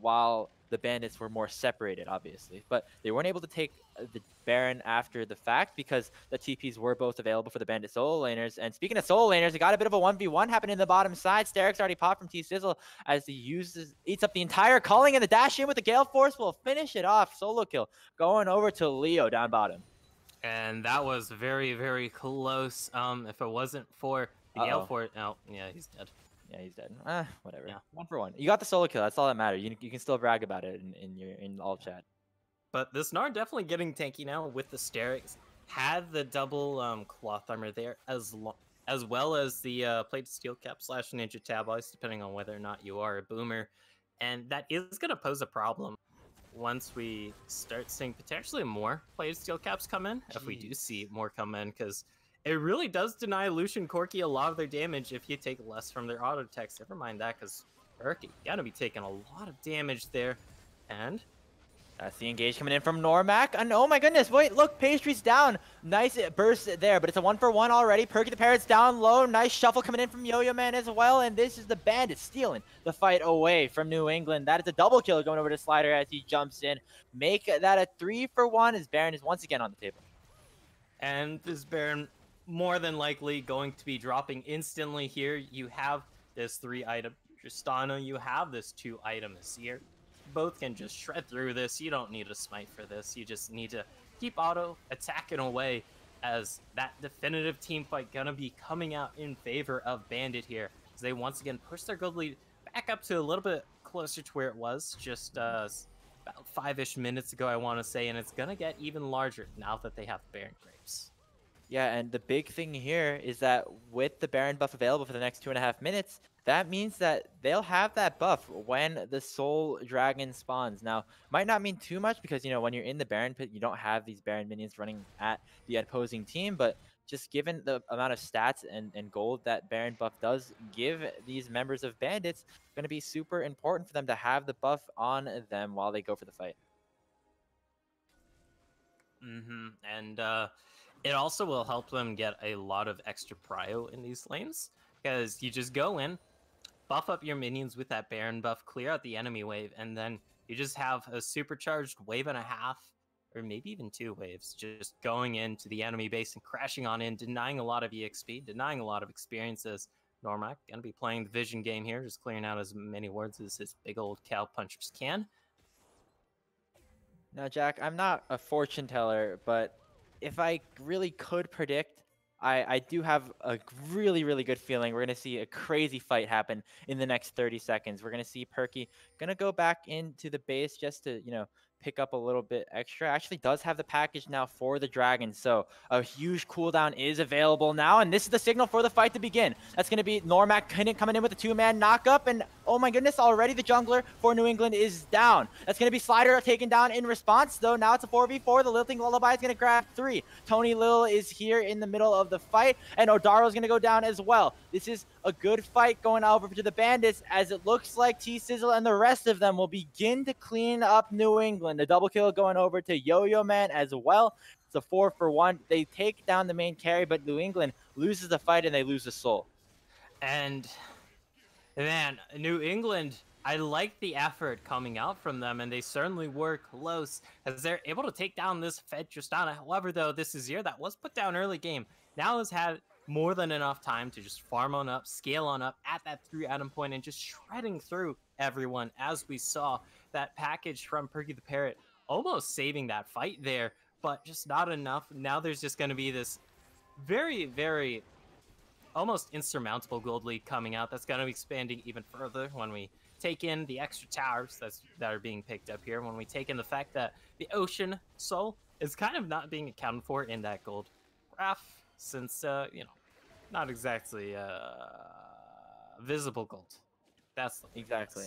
while the Bandits were more separated, obviously. But they weren't able to take the Baron after the fact because the TPs were both available for the Bandit solo laners. And speaking of solo laners, we got a bit of a 1v1 happening in the bottom side. Sterik's already popped from T-Sizzle as he eats up the entire calling, and the dash in with the Gale Force will finish it off. Solo kill going over to Leo down bottom. And that was very, very close. If it wasn't for the Gale Force, oh, yeah, he's dead. Yeah, he's dead. Whatever. Yeah. 1 for 1. You got the solo kill. That's all that matters. You can still brag about it in all chat. But this Gnar definitely getting tanky now with the Sterix. Had the double cloth armor there as well as the plated steel cap / ninja tab ice, depending on whether or not you are a boomer. And that is going to pose a problem once we start seeing potentially more plated steel caps come in. Jeez. If we do see more come in, because it really does deny Lucian Corki a lot of their damage if you take less from their auto attacks. Never mind that, because Perky gotta be taking a lot of damage there. And that's the engage coming in from Normac. And oh my goodness, wait, look, Pastry's down. Nice burst there, but it's a 1 for 1 already. Perky the Parrot's down low. Nice shuffle coming in from Yo-Yo Man as well. And this is the Bandit stealing the fight away from New England. That is a double kill going over to Slider as he jumps in. Make that a 3 for 1 as Baron is once again on the table. And this Baron more than likely going to be dropping instantly here. You have this 3-item Tristana, you have this 2-item Azir. Both can just shred through this. You don't need a smite for this. You just need to keep auto attacking away, as that definitive team fight gonna be coming out in favor of Bandit here, as they once again push their gold lead back up to a little bit closer to where it was just about 5-ish minutes ago, I want to say, and it's gonna get even larger now that they have Baron Grapes. Yeah, and the big thing here is that with the Baron buff available for the next 2.5 minutes, that means that they'll have that buff when the Soul Dragon spawns. Now, might not mean too much because, when you're in the Baron pit, you don't have these Baron minions running at the opposing team, but just given the amount of stats and gold that Baron buff does give these members of Bandits, going to be super important for them to have the buff on them while they go for the fight. And it also will help them get a lot of extra prio in these lanes because you just go in, buff up your minions with that Baron buff, clear out the enemy wave, and then you just have a supercharged wave and a half, or maybe even 2 waves, just going into the enemy base and crashing on in, denying a lot of EXP, denying a lot of experiences. Normac gonna be playing the vision game here, just clearing out as many wards as his big old cow punchers can. Now, Jack, I'm not a fortune teller, but if I really could predict, I do have a really, really good feeling we're going to see a crazy fight happen in the next 30 seconds. We're going to see Perky going to go back into the base just to, pick up a little bit extra. Actually does have the package now for the Dragon, so a huge cooldown is available now, and this is the signal for the fight to begin. That's going to be Normac coming in with a 2-man knockup, and oh my goodness, already the jungler for New England is down. That's going to be Slider taken down in response, though. Now it's a 4v4. The Lilting Lullaby is going to grab 3. Tony Lil is here in the middle of the fight, and Odaro is going to go down as well. This is a good fight going over to the Bandits, as it looks like T-Sizzle and the rest of them will begin to clean up New England. A double kill going over to Yo-Yo Man as well. It's a 4-for-1. They take down the main carry, but New England loses the fight and they lose the soul. And man, New England, I like the effort coming out from them, and they certainly were close as they're able to take down this Fed Tristana. However, though, this Azir that was put down early game now has had more than enough time to just farm on up, scale on up at that 3 item point, and just shredding through everyone, as we saw that package from Perky the Parrot almost saving that fight there, but just not enough. Now there's just going to be this very, very almost insurmountable gold lead coming out that's going to be expanding even further when we take in the extra towers that are being picked up here, when we take in the fact that the Ocean Soul is kind of not being accounted for in that gold graph, since not exactly visible gold. That's exactly.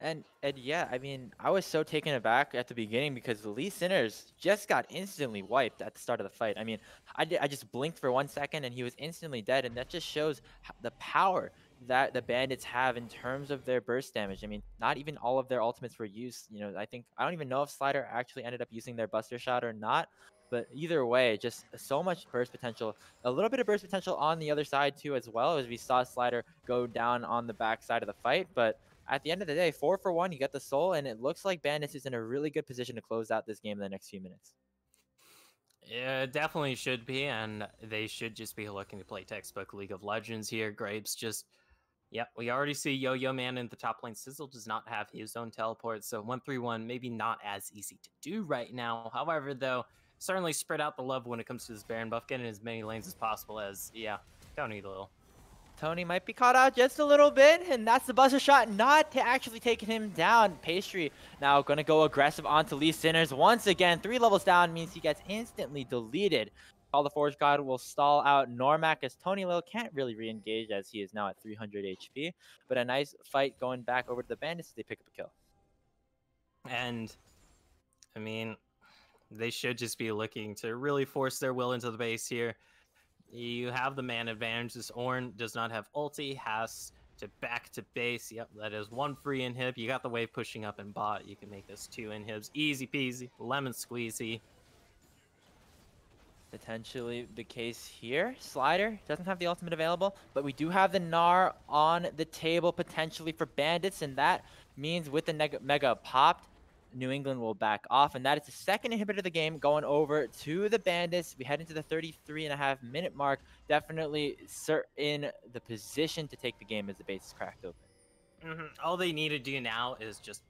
And yeah, I mean, I was so taken aback at the beginning because the Lee Sinners just got instantly wiped at the start of the fight. I mean, I just blinked for 1 second and he was instantly dead, and that just shows the power that the Bandits have in terms of their burst damage. I mean, not even all of their ultimates were used. I don't even know if Slider actually ended up using their Buster Shot or not. But either way, just so much burst potential. A little bit of burst potential on the other side too, as well, as we saw Slider go down on the back side of the fight. But at the end of the day, 4-for-1, you get the soul, and it looks like Bandits is in a really good position to close out this game in the next few minutes. Yeah, it definitely should be, and they should just be looking to play textbook League of Legends here. Grapes just, yep, we already see Yo-Yo Man in the top lane. Sizzle does not have his own teleport, so 1-3-1 maybe not as easy to do right now. However, though, certainly spread out the love when it comes to this Baron buff, getting as many lanes as possible, as, yeah, don't need a little. Tony might be caught out just a little bit, and that's the Buster Shot not to actually taking him down. Pastry now going to go aggressive onto Lee Sinners once again. 3 levels down means he gets instantly deleted. Call the Forge God will stall out Normac, as Tony Lil can't really re-engage as he is now at 300 HP. But a nice fight going back over to the Bandits. They pick up a kill. And, I mean, they should just be looking to really force their will into the base here. You have the man advantage. This Ornn does not have ulti, has to back to base. Yep, that is 1 free inhib. You got the wave pushing up in bot. You can make this 2 inhibs. Easy peasy, lemon squeezy. Potentially the case here. Slider doesn't have the ultimate available, but we do have the Gnar on the table potentially for Bandits, and that means with the Mega popped, New England will back off, and that is the second inhibitor of the game going over to the Bandits. We head into the 33.5-minute mark. Definitely in the position to take the game as the base is cracked open. All they need to do now is just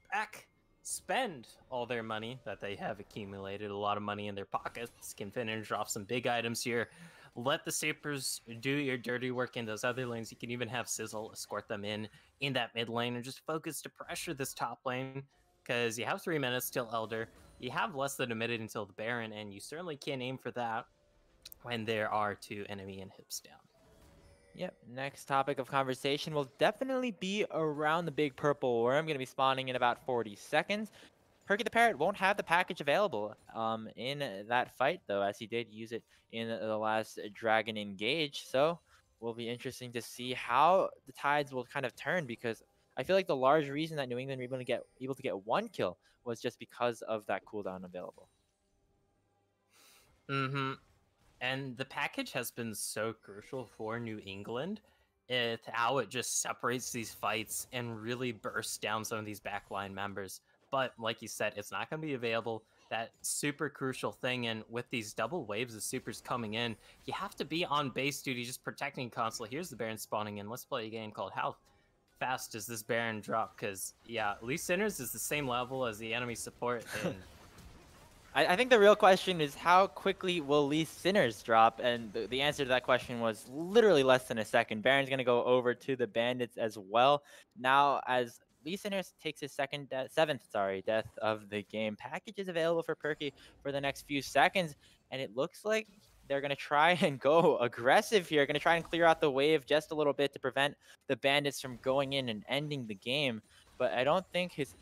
spend all their money that they have accumulated. A lot of money in their pockets, can finish off some big items here. Let the Sapers do your dirty work in those other lanes. You can even have Sizzle escort them in that mid lane, and just focus to pressure this top lane. Because you have 3 minutes till Elder, you have less than a minute until the Baron, and you certainly can't aim for that when there are 2 enemy inhibs down. Yep. Next topic of conversation will definitely be around the big purple worm. Going to be spawning in about 40 seconds. Perky the Parrot won't have the package available in that fight, though, as he did use it in the last Dragon Engage. So will be interesting to see how the tides will kind of turn, because I feel like the large reason that New England were able to get one kill was just because of that cooldown available. Mm-hmm. And the package has been so crucial for New England. It's how it just separates these fights and really bursts down some of these backline members. But like you said, it's not going to be available. That super crucial thing. And with these double waves of supers coming in, you have to be on base duty, just protecting console. Here's the Baron spawning in. Let's play a game called How Fast Does This Baron Drop? Because, yeah, Lee Sinners is the same level as the enemy support. And I think the real question is, how quickly will Lee Sinners drop? And the answer to that question was literally less than a second. Baron's going to go over to the Bandits as well. Now, as Lee Sinners takes his seventh death of the game, package is available for Perky for the next few seconds. And it looks like they're going to try and go aggressive here. Going to try and clear out the wave just a little bit to prevent the Bandits from going in and ending the game. But I don't think his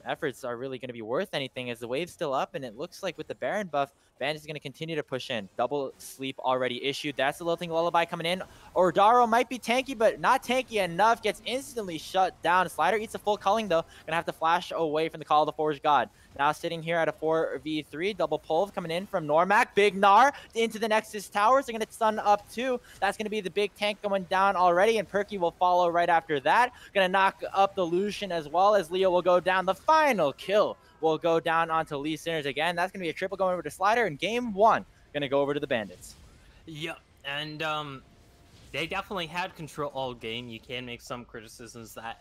efforts are really going to be worth anything, as the wave's still up, and it looks like with the Baron buff, Bandits is going to continue to push in. Double sleep already issued. That's the Lilting Lullaby coming in. Ordaro might be tanky, but not tanky enough. Gets instantly shut down. Slider eats a full culling, though. Gonna have to flash away from the Call of the Forge God. Now sitting here at a 4v3. Double pull coming in from Normac. Big Gnar into the Nexus Towers. They're going to stun up too. That's going to be the big tank going down already, and Perky will follow right after that. Going to knock up the Lucian as well, as Leo will go down. The final kill will go down onto Lee Sinners again. That's going to be a triple going over to Slider, and game one going to go over to the Bandits. yep, and they definitely had control all game. You can make some criticisms that,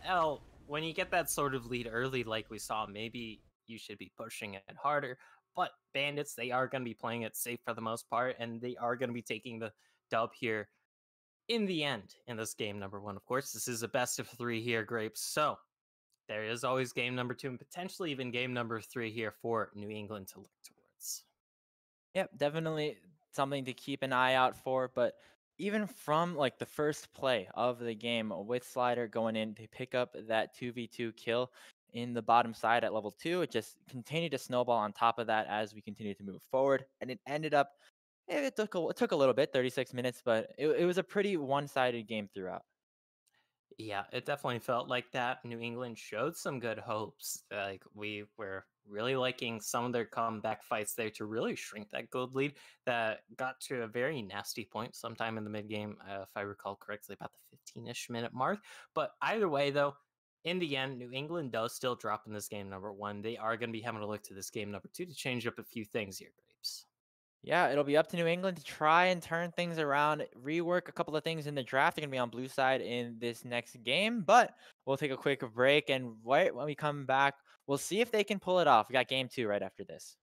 when you get that sort of lead early, like we saw, maybe you should be pushing it harder. But Bandits, they are going to be playing it safe for the most part, and they are going to be taking the dub here in the end in this game number one. Of course, this is a best of three here, Grapes. So there is always game number two and potentially even game number three here for New England to look towards. Yep, definitely something to keep an eye out for. But even from like the first play of the game, with Slider going in to pick up that 2v2 kill in the bottom side at level 2, it just continued to snowball on top of that as we continued to move forward. And it ended up, it took a little bit, 36 minutes, but it was a pretty one-sided game throughout. Yeah, it definitely felt like that. New England showed some good hopes. Like, we were really liking some of their comeback fights there to really shrink that gold lead that got to a very nasty point sometime in the mid game, if I recall correctly, about the 15-ish minute mark. But either way, though, in the end, New England does still drop in this game number one. They are going to be having to look to this game number two to change up a few things here, Grapes. Yeah, it'll be up to New England to try and turn things around, rework a couple of things in the draft. They're going to be on blue side in this next game, but we'll take a quick break, and right when we come back, we'll see if they can pull it off. We got game 2 right after this.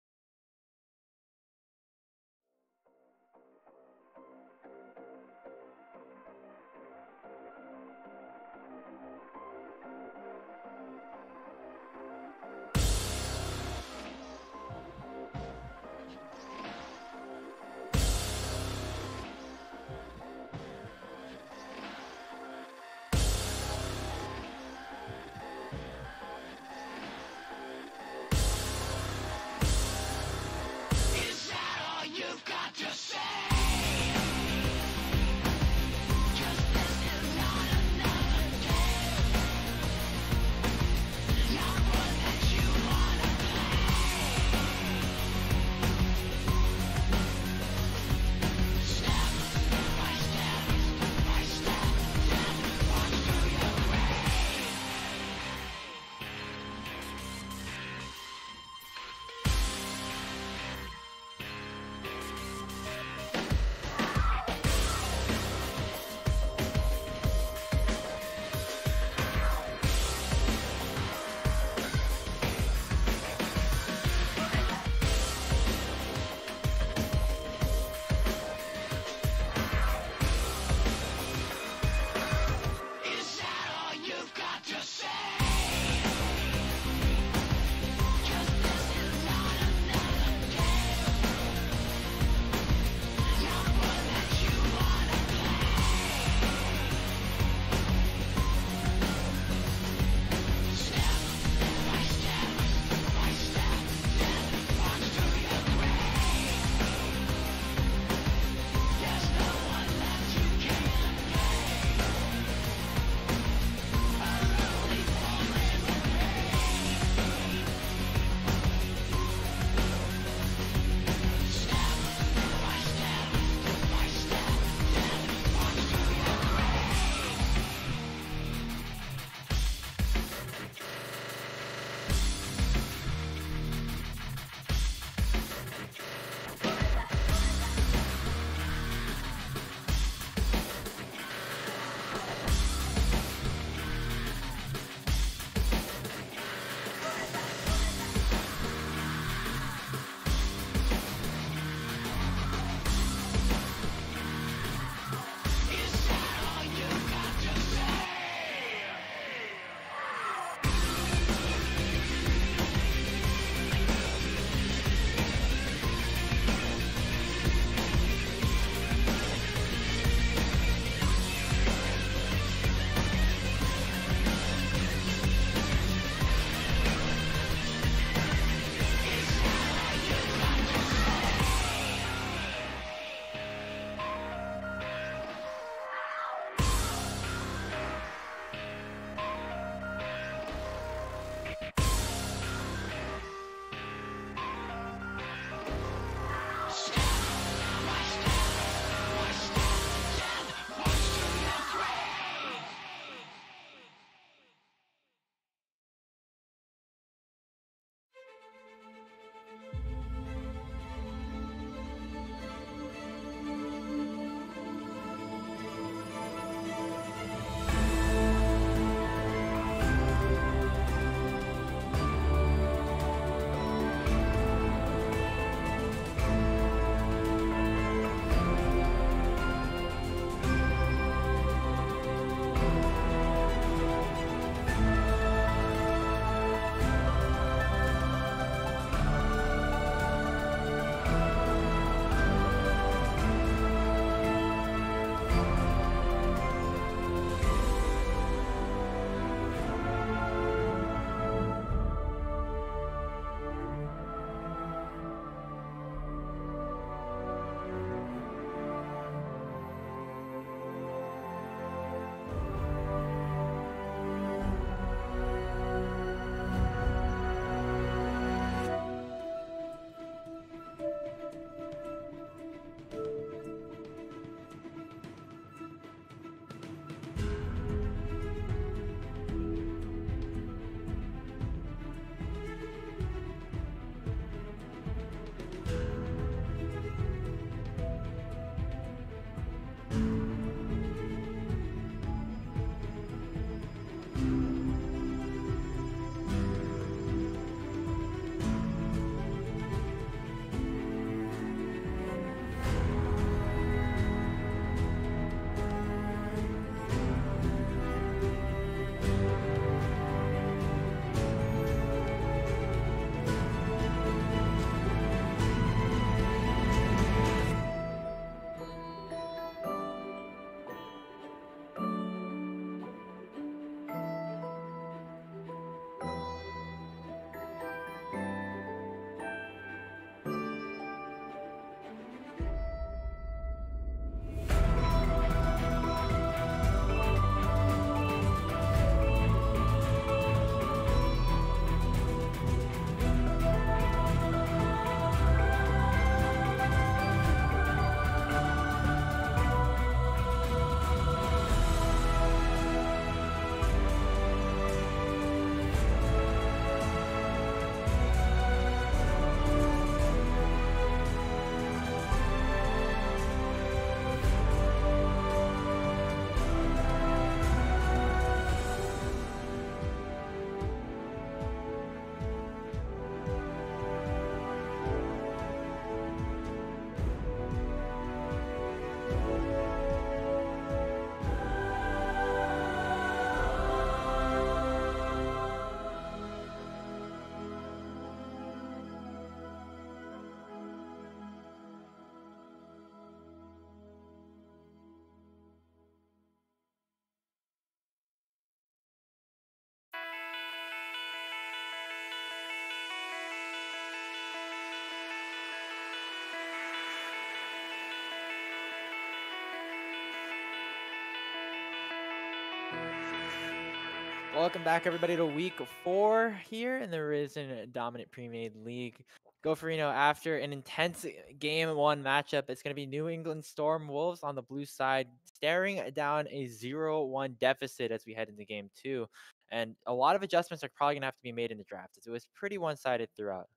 Welcome back, everybody, to week 4 here in the Risen Dominant Premade League. Go for, after an intense game 1 matchup, it's going to be New England Storm Wolves on the blue side, staring down a 0-1 deficit as we head into game 2. And a lot of adjustments are probably going to have to be made in the draft, as it was pretty one-sided throughout.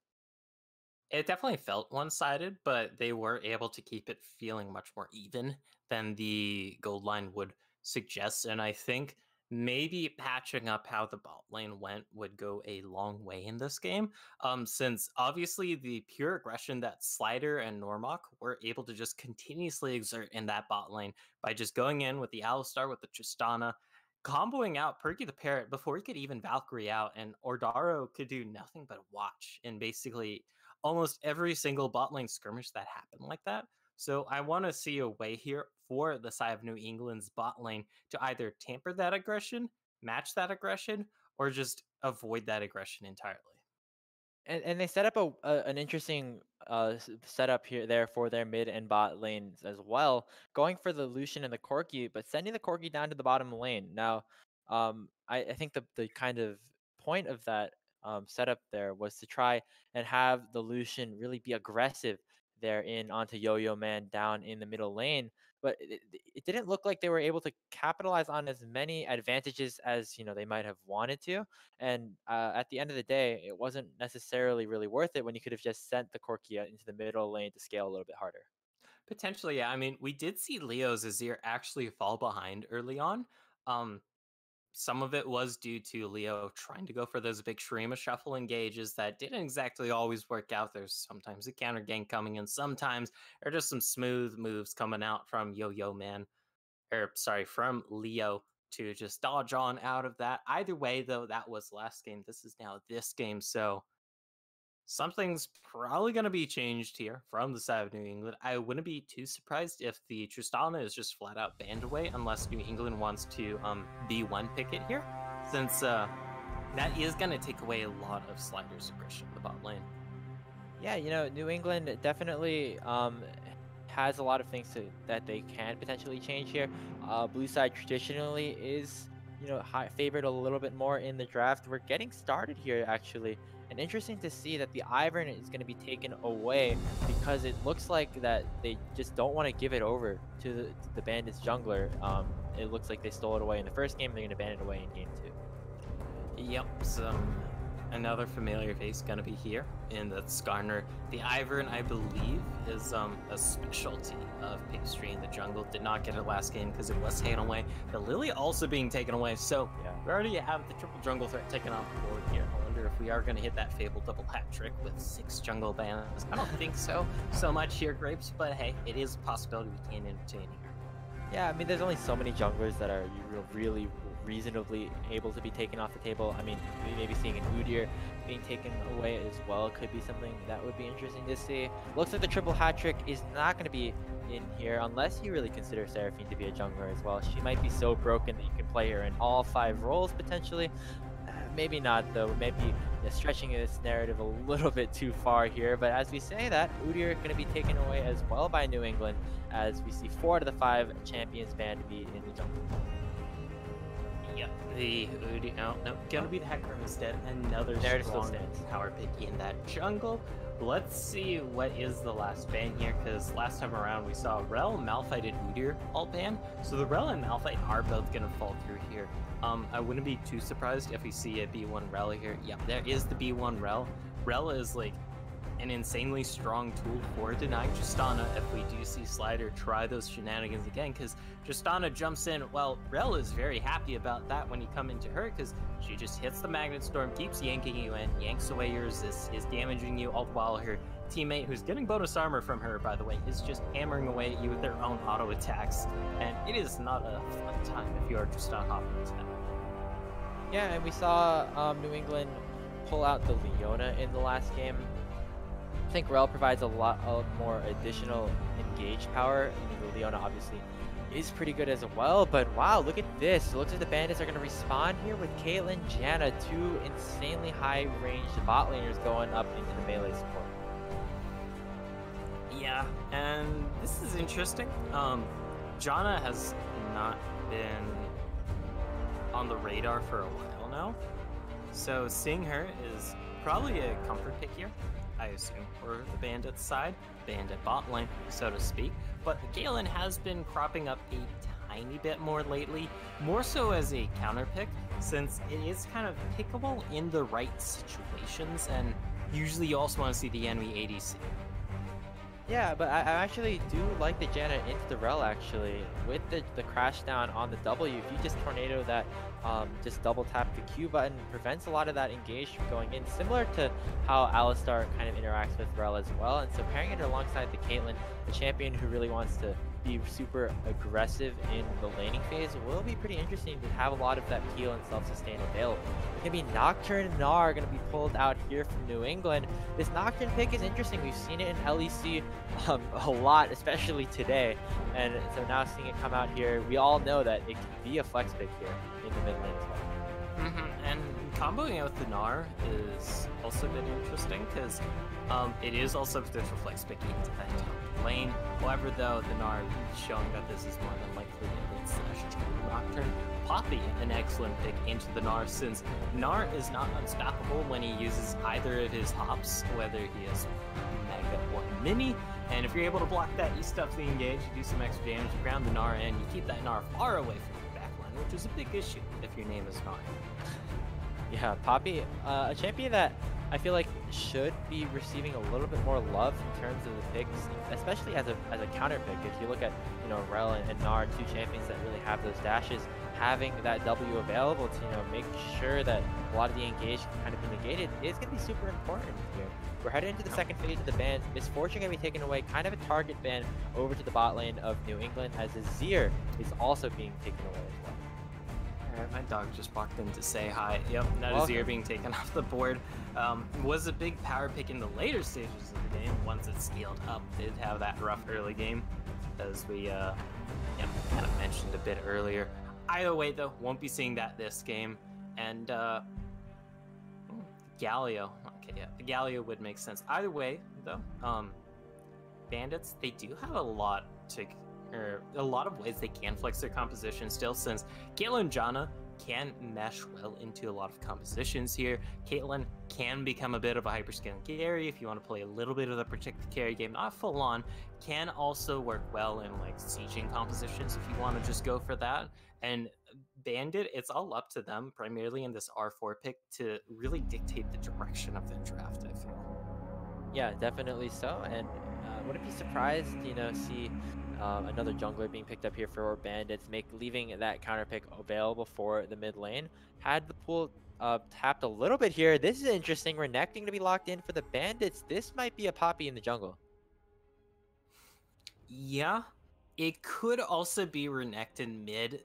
It definitely felt one-sided, but they were able to keep it feeling much more even than the gold line would suggest. And I think maybe patching up how the bot lane went would go a long way in this game. Since obviously the pure aggression that Slider and Normok were able to just continuously exert in that bot lane by just going in with the Alistar, with the Tristana, comboing out Perky the Parrot before he could even Valkyrie out, and Ordaro could do nothing but watch and basically almost every single bot lane skirmish that happened like that. So I want to see a way here for the side of New England's bot lane to either tamper that aggression, match that aggression, or just avoid that aggression entirely. And they set up an interesting setup here there for their mid and bot lanes as well, going for the Lucian and the Corki, but sending the Corki down to the bottom lane. Now, I think the kind of point of that setup there was to try and have the Lucian really be aggressive there in onto Yo-Yo Man down in the middle lane. But it didn't look like they were able to capitalize on as many advantages as they might have wanted to. And at the end of the day, it wasn't necessarily really worth it when you could have just sent the Corkia into the middle lane to scale a little bit harder. Potentially, yeah. I mean, we did see Leo's Azir actually fall behind early on. Um, some of it was due to Leo trying to go for those big Shurima shuffle engages that didn't exactly always work out. There's sometimes a counter gank coming in, sometimes there are just some smooth moves coming out from Yo-Yo Man, or sorry, from Leo to just dodge on out of that. Either way, though, that was last game. This is now this game, so something's probably going to be changed here from the side of New England. I wouldn't be too surprised if the Tristana is just flat out banned away unless New England wants to B1 pick it here, since that is going to take away a lot of Slider's aggression in the bot lane. Yeah, New England definitely has a lot of things that they can potentially change here. Blue side traditionally is favored a little bit more in the draft. We're getting started here actually, and interesting to see that the Ivern is going to be taken away because it looks like that they just don't want to give it over to the Bandits jungler. It looks like they stole it away in the first game. They're going to ban it away in game 2. Yep, another familiar face gonna be here, and that's Skarner. The Ivern, I believe, is a specialty of Pastry in the jungle. Did not get it last game because it was taken away. The Lily also being taken away, so yeah, we already have the triple jungle threat taken off the board here. I wonder if we are gonna hit that fabled double hat trick with 6 jungle bans. I don't think so much here, Grapes, but hey, it is a possibility we can entertain here. Yeah, I mean, there's only so many junglers that are really reasonably able to be taken off the table. I mean, maybe seeing an Udyr being taken away as well could be something that would be interesting to see. Looks like the triple hat trick is not going to be in here unless you really consider Seraphine to be a jungler as well. She might be so broken that you can play her in all 5 roles potentially. Maybe not though. Maybe stretching this narrative a little bit too far here. But as we say that, Udyr going to be taken away as well by New England, as we see 4 out of the 5 champions banned to be in the jungle. Yep, the Udyr, no, gonna be the Hecarim instead. Another strong power pick in that jungle. Let's see what is the last ban here, because last time around we saw Rel, Malphite, and Udyr all ban. So the Rel and Malphite are both gonna fall through here. I wouldn't be too surprised if we see a B1 Rel here. Yep, there is the B1 Rel. Rel is like an insanely strong tool for denying Tristana if we do see Slider try those shenanigans again, because Tristana jumps in. Well, Rel is very happy about that when you come into her, because she just hits the Magnet Storm, keeps yanking you in, yanks away your resist, is damaging you, all the while her teammate, who's getting bonus armor from her, by the way, is just hammering away at you with their own auto attacks, and it is not a fun time if you are Tristana hopping into that. Yeah, and we saw New England pull out the Leona in the last game. I think Rel provides a lot of more additional engage power. I mean, the Leona obviously is pretty good as well, but wow, look at this. It looks like the Bandits are going to respond here with Caitlyn, Janna, 2 insanely high-ranged bot laners going up into the melee support. Yeah, and this is interesting. Janna has not been on the radar for a while now. So seeing her is probably a comfort pick here, I assume, for the Bandits side, Bandit bot lane, so to speak. But Galen has been cropping up a tiny bit more lately, more so as a counter pick, since it is kind of pickable in the right situations, and usually you also want to see the enemy ADC. Yeah, but I actually do like the Janet into the rel actually. With the crash down on the W, if you just tornado that, just double tap the Q button, prevents a lot of that engage from going in, similar to how Alistar kind of interacts with rel as well. And so pairing it alongside the Caitlyn, the champion who really wants to be super aggressive in the laning phase, will be pretty interesting to have a lot of that peel and self-sustain available. It's going to be Nocturne and Gnar going to be pulled out here from New England. This Nocturne pick is interesting. We've seen it in LEC a lot, especially today. And so now seeing it come out here, we all know that it can be a flex pick here in the mid lane as well. And comboing it with the Gnar is also been interesting because it is also potential flex pick into that top lane. However, though, the Gnar showing that this is more than likely /2 Nocturne. Poppy, an excellent pick into the Gnar, since Gnar is not unstoppable when he uses either of his hops, whether he is Mega or Mini. And if you're able to block that, you stuff the engage, you do some extra damage, you ground the Gnar, and you keep that Gnar far away from your backline, which is a big issue if your name is Gnar. Yeah, Poppy, a champion that I feel like should be receiving a little bit more love in terms of the picks, especially as a counter pick. If you look at, you know, Rel and Gnar, two champions that really have those dashes, having that W available to, you know, make sure that a lot of the engage can kind of be negated is going to be super important here. We're headed into the second phase of the bans. Misfortune going to be taken away, kind of a target ban over to the bot lane of New England, as Azir is also being taken away as well. Alright, my dog just walked in to say hi. Yep, that Azir being taken off the board. Was a big power pick in the later stages of the game. Once it scaled up, did have that rough early game, as we kind of mentioned a bit earlier. Either way, though, won't be seeing that this game. And Galio. Okay, yeah, the Galio would make sense. Either way, though, Bandits, they do have a lot of ways they can flex their composition still, since Caitlyn and Janna can mesh well into a lot of compositions here. Caitlyn can become a bit of a hyperscaling carry if you want to play a little bit of the protected carry game, not full on. Can also work well in like sieging compositions if you want to just go for that. And Bandit, it's all up to them, primarily in this R4 pick, to really dictate the direction of their draft, I feel. Yeah, definitely so. And wouldn't be surprised, you know, see another jungler being picked up here for Bandits, leaving that counter pick available for the mid lane. Had the pool tapped a little bit here. This is interesting. Renekton to be locked in for the Bandits. This might be a Poppy in the jungle. Yeah, it could also be Renekton mid.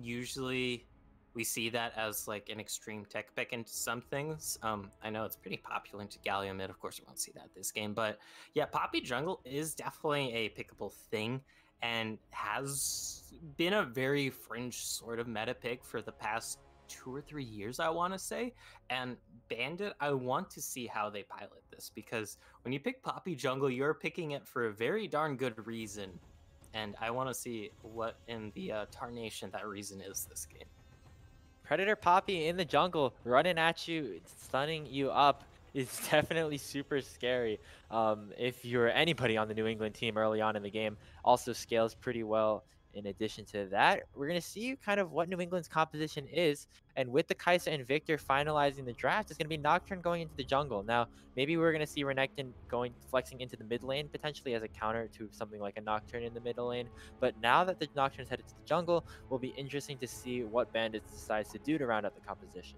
Usually we see that as like an extreme tech pick into some things. I know it's pretty popular into Galio mid. Of course, we won't see that this game, but yeah, Poppy jungle is definitely a pickable thing and has been a very fringe sort of meta pick for the past 2 or 3 years, I want to say. And Bandit, I want to see how they pilot this, because when you pick Poppy jungle, you're picking it for a very darn good reason. And I want to see what in the tarnation that reason is this game. Predator Poppy in the jungle, running at you, stunning you up, is definitely super scary. If you're anybody on the New England team early on in the game, also scales pretty well. In addition to that, we're going to see kind of what New England's composition is. And with the Kai'Sa and Victor finalizing the draft, it's going to be Nocturne going into the jungle. Now, maybe we're going to see Renekton flexing into the mid lane, potentially as a counter to something like a Nocturne in the middle lane. But now that the Nocturne's headed to the jungle, will be interesting to see what Bandits decides to do to round out the composition.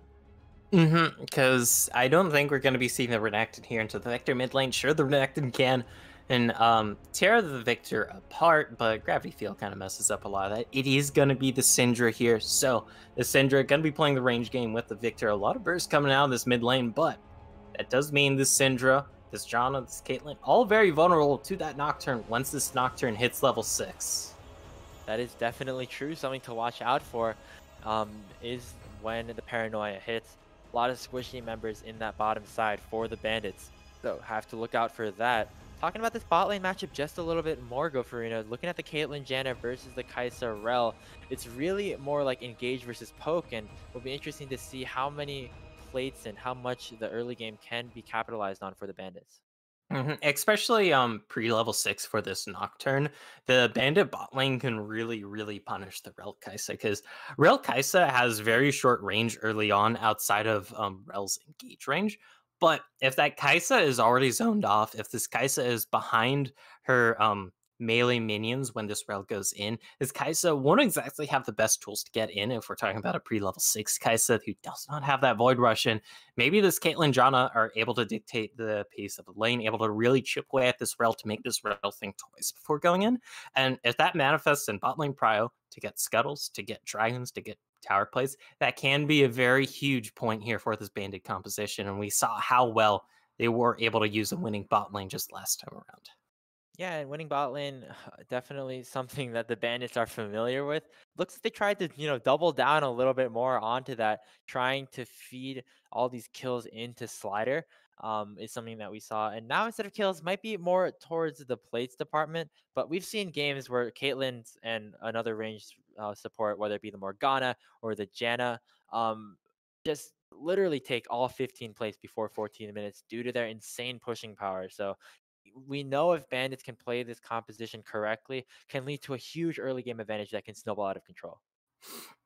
Because I don't think we're going to be seeing the Renekton here into the Victor mid lane. Sure, the Renekton can and tear the Victor apart, but Gravity Field kind of messes up a lot of that. It is going to be the Syndra here, so the Syndra going to be playing the range game with the Victor. A lot of bursts coming out of this mid lane, but that does mean this Syndra, this Janna, this Caitlyn, all very vulnerable to that Nocturne once this Nocturne hits level 6. That is definitely true. Something to watch out for is when the Paranoia hits. A lot of squishy members in that bottom side for the Bandits, so have to look out for that. talking about this bot lane matchup just a little bit more, Gofarino, looking at the Caitlyn Janna versus the Kai'Sa Rel, it's really more like engage versus poke, and it'll be interesting to see how many plates and how much the early game can be capitalized on for the Bandits. Especially pre-level 6 for this Nocturne, the Bandit bot lane can really punish the Rel Kai'Sa, because Rel Kai'Sa has very short range early on outside of Rel's engage range. But if that Kai'Sa is already zoned off, if this Kai'Sa is behind her melee minions when this Rel goes in, this Kai'Sa won't exactly have the best tools to get in if we're talking about a pre-level 6 Kai'Sa who does not have that Void Rush in. Maybe this Caitlyn Janna are able to dictate the pace of the lane, able to really chip away at this Rel to make this Rel think twice before going in. And if that manifests in bot lane prio to get scuttles, to get dragons, to get tower plays, that can be a very huge point here for this Bandit composition. And we saw how well they were able to use a winning bot lane just last time around. Yeah, and winning bot lane, definitely something that the Bandits are familiar with. Looks like they tried to, double down a little bit more onto that, trying to feed all these kills into Slider. Is something that we saw. And now instead of kills, might be more towards the plates department. But we've seen games where Caitlyn's and another ranged support, whether it be the Morgana or the Janna, just literally take all 15 plates before 14 minutes due to their insane pushing power. So we know if Bandits can play this composition correctly, can lead to a huge early game advantage that can snowball out of control.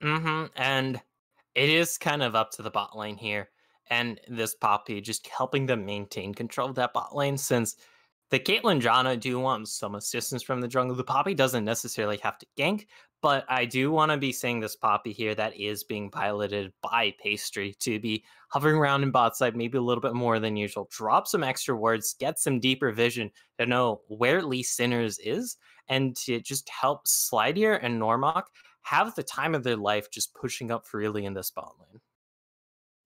And it is kind of up to the bot lane here, and this Poppy just helping them maintain control of that bot lane, since the Caitlyn Janna do want some assistance from the jungle. The Poppy doesn't necessarily have to gank, but I do want to be saying this Poppy here that is being piloted by Pastry to be hovering around in bot side maybe a little bit more than usual. Drop some extra wards, get some deeper vision to know where Lee Sinners is, and to just help Slidier and Normok have the time of their life just pushing up freely in this bot lane.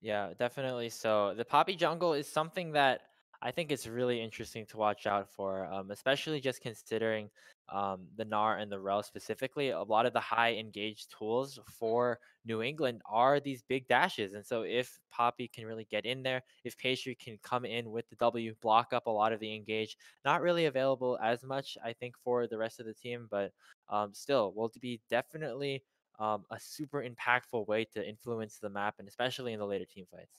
Yeah, definitely. So the Poppy jungle is something that I think it's really interesting to watch out for, especially just considering the Gnar and the Rel specifically. A lot of the high engaged tools for New England are these big dashes. And so if Poppy can really get in there, if Pastry can come in with the W, block up a lot of the engage, not really available as much, I think, for the rest of the team, but still will be definitely a super impactful way to influence the map, and especially in the later team fights.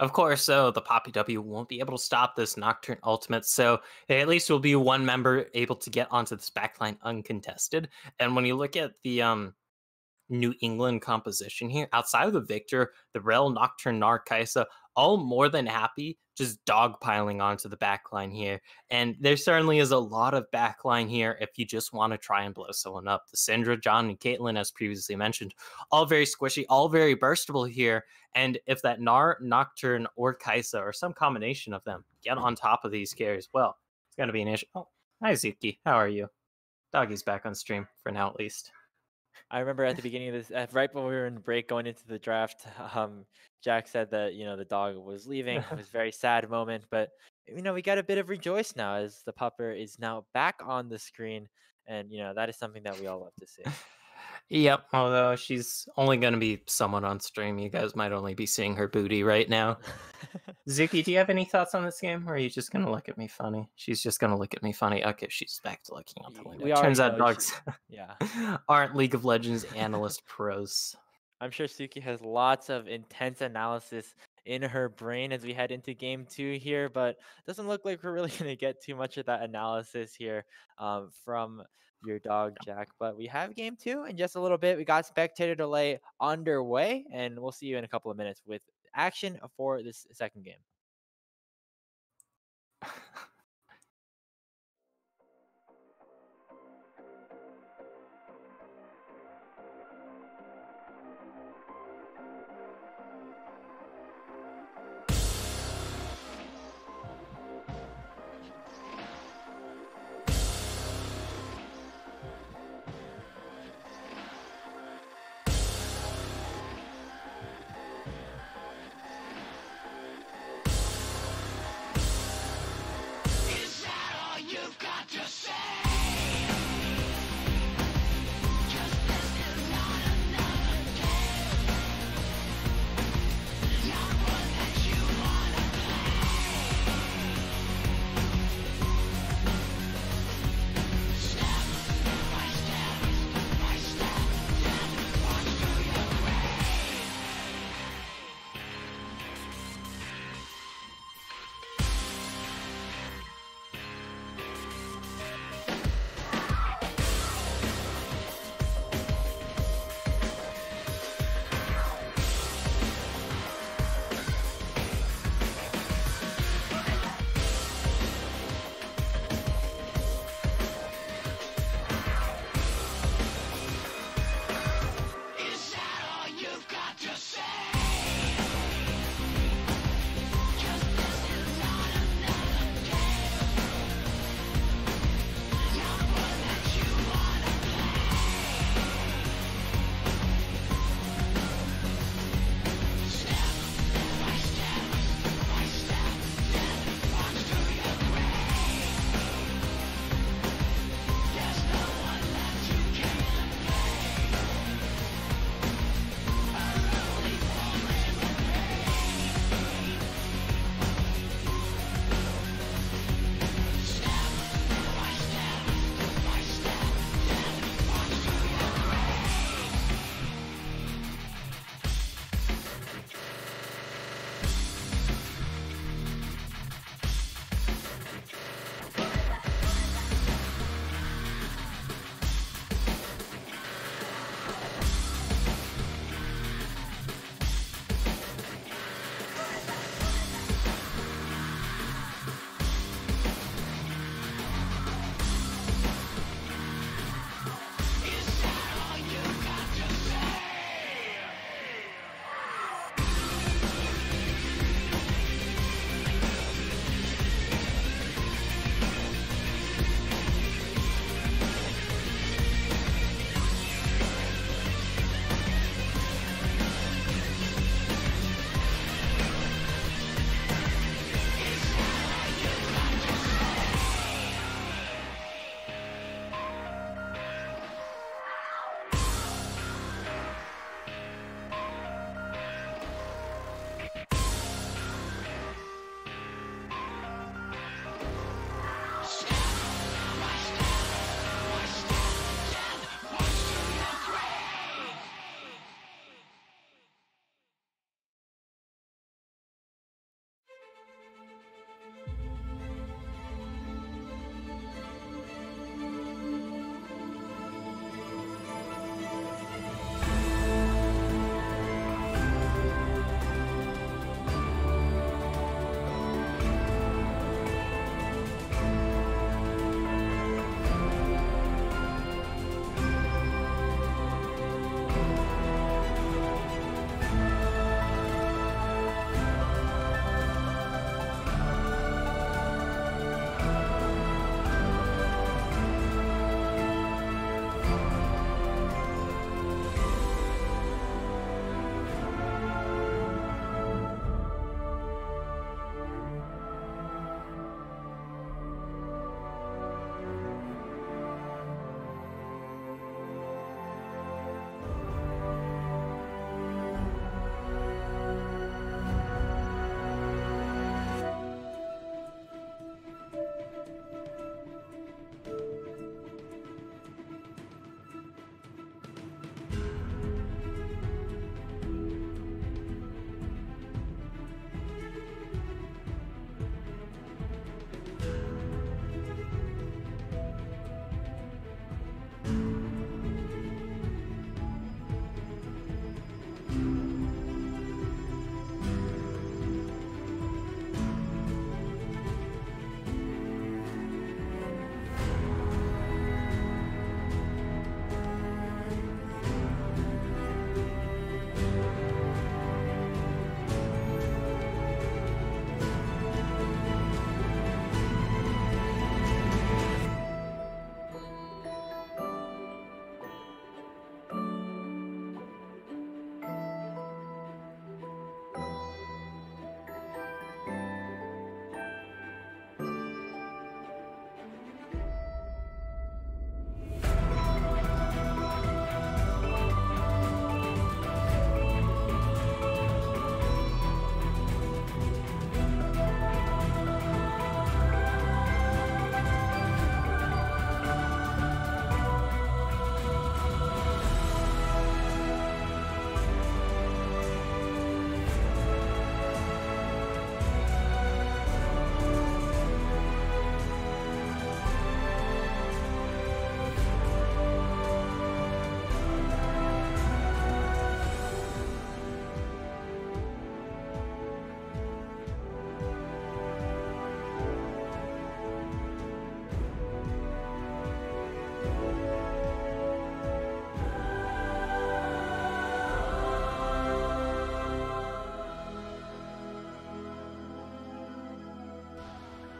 Of course, so the Poppy W won't be able to stop this Nocturne ultimate, so at least will be one member able to get onto this backline uncontested. And when you look at the New England composition here, outside of the Victor, the Rel, Nocturne, Gnar, Kai'Sa, all more than happy just dogpiling onto the backline here. And there certainly is a lot of backline here if you just want to try and blow someone up. The Syndra, John, and Caitlyn, as previously mentioned, all very squishy, all very burstable here. And if that Gnar, Nocturne, or Kai'Sa, or some combination of them, get on top of these carries, well, it's going to be an issue. Oh, hi, Zuki. How are you? Doggy's back on stream, for now at least. I remember at the beginning of this, right when we were in break going into the draft, Jack said that, the dog was leaving. It was a very sad moment, but, we got a bit of rejoice now as the pupper is now back on the screen. And, that is something that we all love to see. Yep, although she's only going to be somewhat on stream. You guys might only be seeing her booty right now. Zuki, do you have any thoughts on this game, or are you just going to look at me funny? She's just going to look at me funny. Okay, she's back to looking out the window. Turns out dogs aren't League of Legends analyst pros. I'm sure Suki has lots of intense analysis in her brain as we head into game 2 here, but doesn't look like we're really going to get too much of that analysis here from your dog, Jack. But we have game 2 in just a little bit. We got spectator delay underway, and we'll see you in a couple of minutes with action for this second game.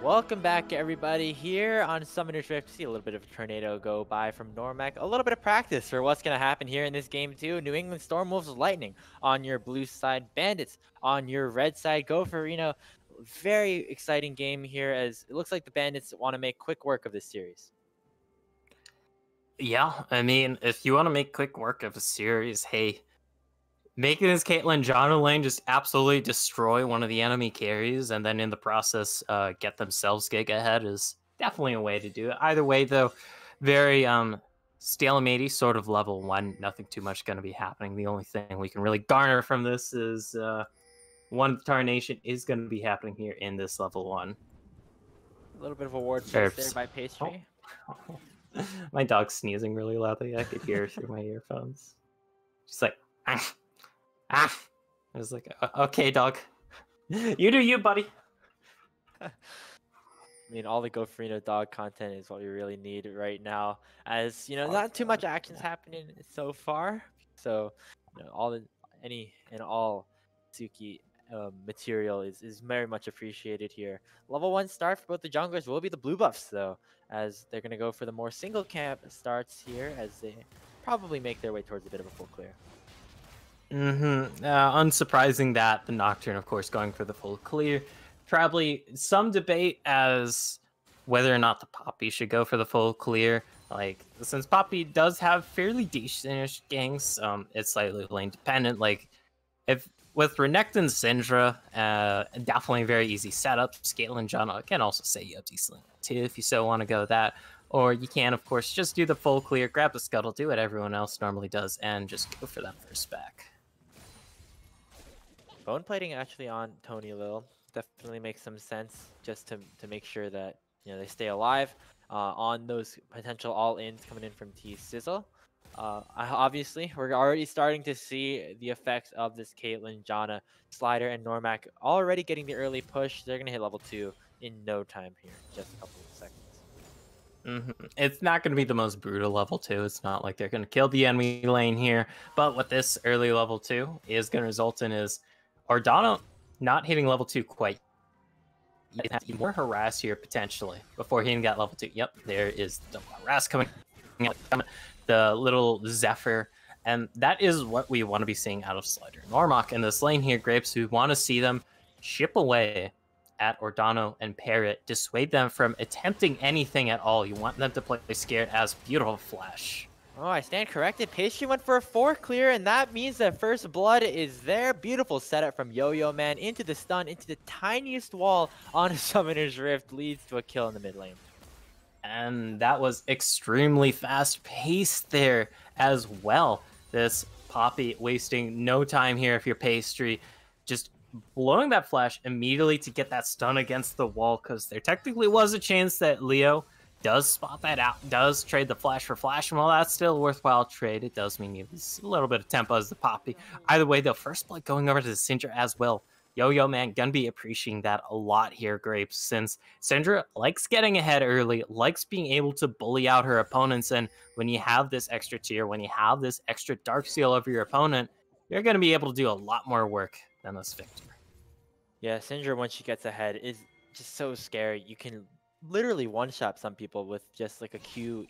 Welcome back, everybody. Here on Summoner's Rift, see a little bit of a tornado go by from Normac. A little bit of practice for what's going to happen here in this game, too. New England Stormwolves Lightning on your blue side. Bandits on your red side. Go for, very exciting game here, as it looks like the Bandits want to make quick work of this series. Yeah, I mean, if you want to make quick work of a series, hey, making this Caitlyn John lane just absolutely destroy one of the enemy carries and then in the process get themselves gig ahead is definitely a way to do it. Either way, though, very stalemate sort of level 1. Nothing too much going to be happening. The only thing we can really garner from this is one Tarnation is going to be happening here in this level 1. A little bit of a ward chase there by Pastry. Oh. My dog's sneezing really loudly. I could hear through my earphones. She's like, ah. I was like, okay, dog. You do you, buddy. I mean, all the Go Frino dog content is what we really need right now. As, not too much action's happening so far. So, any and all Suki material is very much appreciated here. Level 1 start for both the junglers will be the blue buffs, though, as they're going to go for the more single camp starts here as they probably make their way towards a bit of a full clear. Unsurprising that the Nocturne, of course, going for the full clear. Probably some debate as whether or not the Poppy should go for the full clear. Like, since Poppy does have fairly decent ganks, it's slightly lane dependent. Like, if with Renekton and Syndra, definitely very easy setup. Caitlyn John can also set you up decently too if you so want to go that. Or you can, of course, just do the full clear, grab the scuttle, do what everyone else normally does, and just go for that first back. Bone plating actually on Tony Lil definitely makes some sense, just to make sure that they stay alive on those potential all-ins coming in from T Sizzle. Obviously, we're already starting to see the effects of this Caitlyn, Janna, Slider, and Normac already getting the early push. They're gonna hit level 2 in no time here, just a couple of seconds. It's not going to be the most brutal level 2. It's not like they're going to kill the enemy lane here. But what this early level 2 is going to result in is Ordano not hitting level 2 quite. He has more harass here potentially before he even got level 2. Yep, there is the harass coming out. The little Zephyr. And that is what we want to be seeing out of Slider and Normac in this lane here, Grapes. We want to see them chip away at Ordano and Parrot, dissuade them from attempting anything at all. You want them to play scared as beautiful flash. Oh, I stand corrected. Pastry went for a 4 clear, and that means that first blood is there. Beautiful setup from Yo-Yo Man into the stun, into the tiniest wall on a Summoner's Rift, leads to a kill in the mid lane. And that was extremely fast-paced there as well. This Poppy wasting no time here if you're Pastry, just blowing that flash immediately to get that stun against the wall, because there technically was a chance that Leo does spot that out, does trade the flash for flash, and while that's still a worthwhile trade, it does mean you lose a little bit of tempo as the Poppy. Either way, though, first blood going over to the Syndra as well. Yo-Yo Man gonna be appreciating that a lot here, Grapes, since Syndra likes getting ahead early, likes being able to bully out her opponents, and when you have this extra tier, when you have this extra dark seal over your opponent, you're gonna be able to do a lot more work than this Victor. Yeah, Syndra, once she gets ahead, is just so scary. You can literally one-shot some people with just like a Q,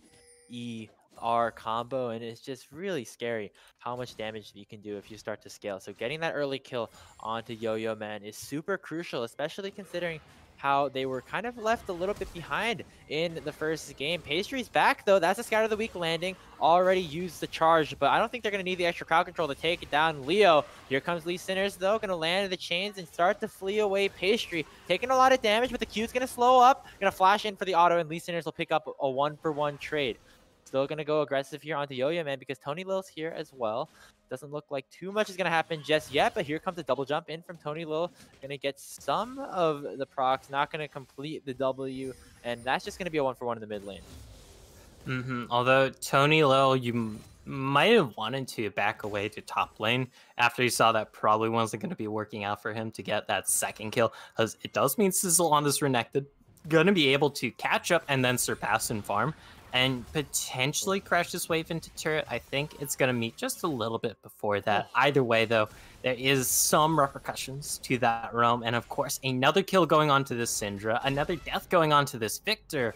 E, R combo, and it's just really scary how much damage you can do if you start to scale. So getting that early kill onto Yo-Yo Man is super crucial, especially considering how they were kind of left a little bit behind in the first game. Pastry's back, though. That's a Scout of the Week landing. Already used the charge, but I don't think they're going to need the extra crowd control to take it down. Leo, here comes Lee Sinners, though. Going to land the chains and start to flee away Pastry. Taking a lot of damage, but the Q's going to slow up. Going to flash in for the auto, and Lee Sinners will pick up a 1-for-1 trade. Still going to go aggressive here onto Yo-Yo Man because Tony Lil's here as well. Doesn't look like too much is going to happen just yet, but here comes a double jump in from Tony Lil. Going to get some of the procs, not going to complete the W, and that's just going to be a 1-for-1 in the mid lane. Although Tony Lil, you might have wanted to back away to top lane after you saw that probably wasn't going to be working out for him to get that second kill, because it does mean Sizzle on this Renekton going to be able to catch up and then surpass in farm. and potentially crash this wave into turret. I think it's going to meet just a little bit before that. Oh. Either way, though, there is some repercussions to that realm. And of course, another kill going on to this Syndra, another death going on to this Victor.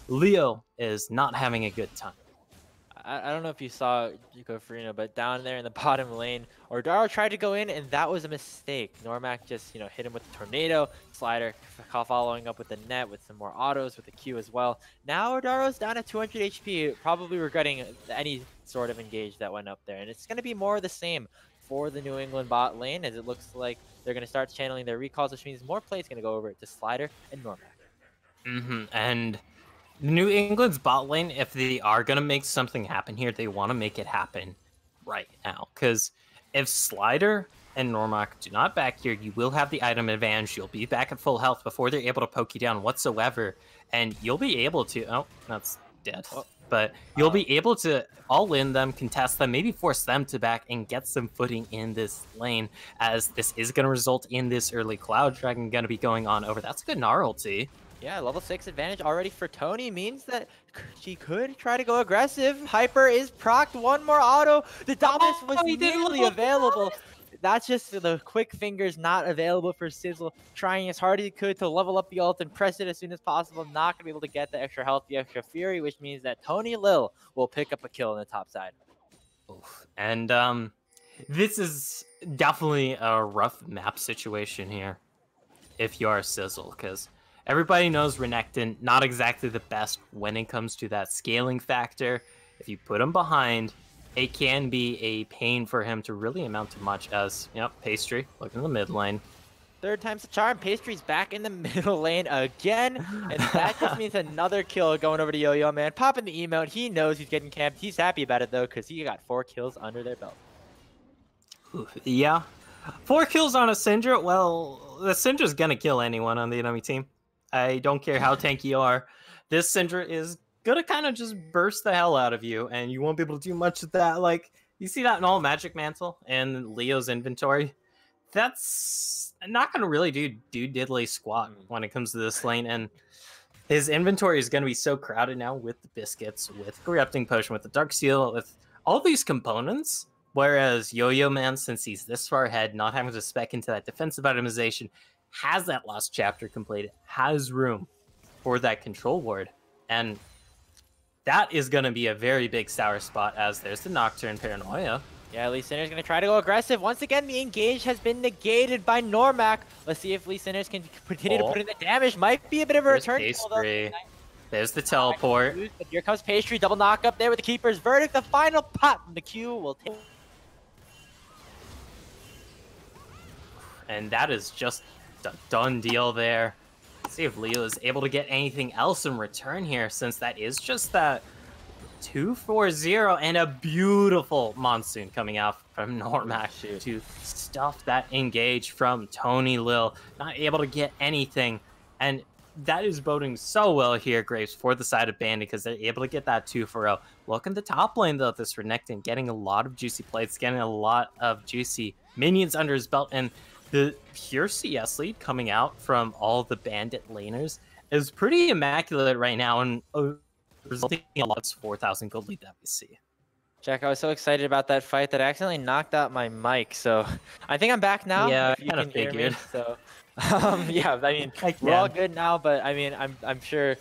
Leo is not having a good time. I don't know if you saw Chico Farina, but down there in the bottom lane, Ordaro tried to go in, and that was a mistake. Normac just, hit him with the tornado, Slider following up with the net with some more autos with the Q as well. Now Ordaro's down at 200 HP, probably regretting any sort of engage that went up there. And it's going to be more of the same for the New England bot lane, as it looks like they're going to start channeling their recalls, which means more plays going to go over to Slider and Normac. And New England's bot lane, if they are going to make something happen here, they want to make it happen right now. Because if Slider and Normac do not back here, you will have the item advantage. You'll be back at full health before they're able to poke you down whatsoever. And you'll be able to... Oh, that's dead. But you'll be able to all-in them, contest them, maybe force them to back and get some footing in this lane, as this is going to result in this early Cloud Dragon going to be going on over. That's a good Gnar ulti. Yeah, level 6 advantage already for Tony means that she could try to go aggressive. Hyper is procced, one more auto. The Dominus was nearly available. That's just the quick fingers not available for Sizzle. Trying as hard as he could to level up the ult and press it as soon as possible. Not going to be able to get the extra health, the extra fury, which means that Tony Lil will pick up a kill on the top side. And this is definitely a rough map situation here if you are Sizzle, because everybody knows Renekton, not exactly the best when it comes to that scaling factor. If you put him behind, it can be a pain for him to really amount to much as, Pastry, look in the mid lane. Third time's the charm. Pastry's back in the middle lane again. And that just means another kill going over to Yo-Yo, man. Popping the emote. He knows he's getting camped. He's happy about it, though, because he got 4 kills under their belt. Yeah. 4 kills on a Syndra? Well, the Syndra's going to kill anyone on the enemy team. I don't care how tanky you are. This Syndra is gonna kind of just burst the hell out of you, and you won't be able to do much of that. Like, you see that in all Magic Mantle and Leo's inventory? That's not gonna really do diddly squat when it comes to this lane, and his inventory is gonna be so crowded now with the Biscuits, with Corrupting Potion, with the Dark Seal, with all these components. Whereas Yo-Yo Man, since he's this far ahead, not having to spec into that defensive itemization, has that last chapter completed, has room for that control ward, and that is going to be a very big sour spot, as there's the Nocturne Paranoia. Yeah, Lee Sinner's going to try to go aggressive. Once again, the engage has been negated by Normac. Let's see if Lee Sinners can continue to put in the damage. Might be a bit of a return. There's the teleport. But here comes Pastry, double knock up there with the Keeper's Verdict. The final pot from the Q will take. And that is just a done deal there. Let's see if Leo is able to get anything else in return here, since that is just that 2-4-0 and a beautiful Monsoon coming out from Normac to stuff that engage from Tony Lil. Not able to get anything, and that is boding so well here, Graves, for the side of Bandit, because they're able to get that 2-4-0. Look in the top lane, though, this Renekton getting a lot of juicy plates, getting a lot of juicy minions under his belt, and the pure CS lead coming out from all the Bandit laners is pretty immaculate right now, and resulting in a lot of 4,000 gold lead that we see. Jack, I was so excited about that fight that I accidentally knocked out my mic, so I think I'm back now. Yeah, if you kind of can hear figured. me, so yeah, I mean, we're all good now, but I mean, I'm sure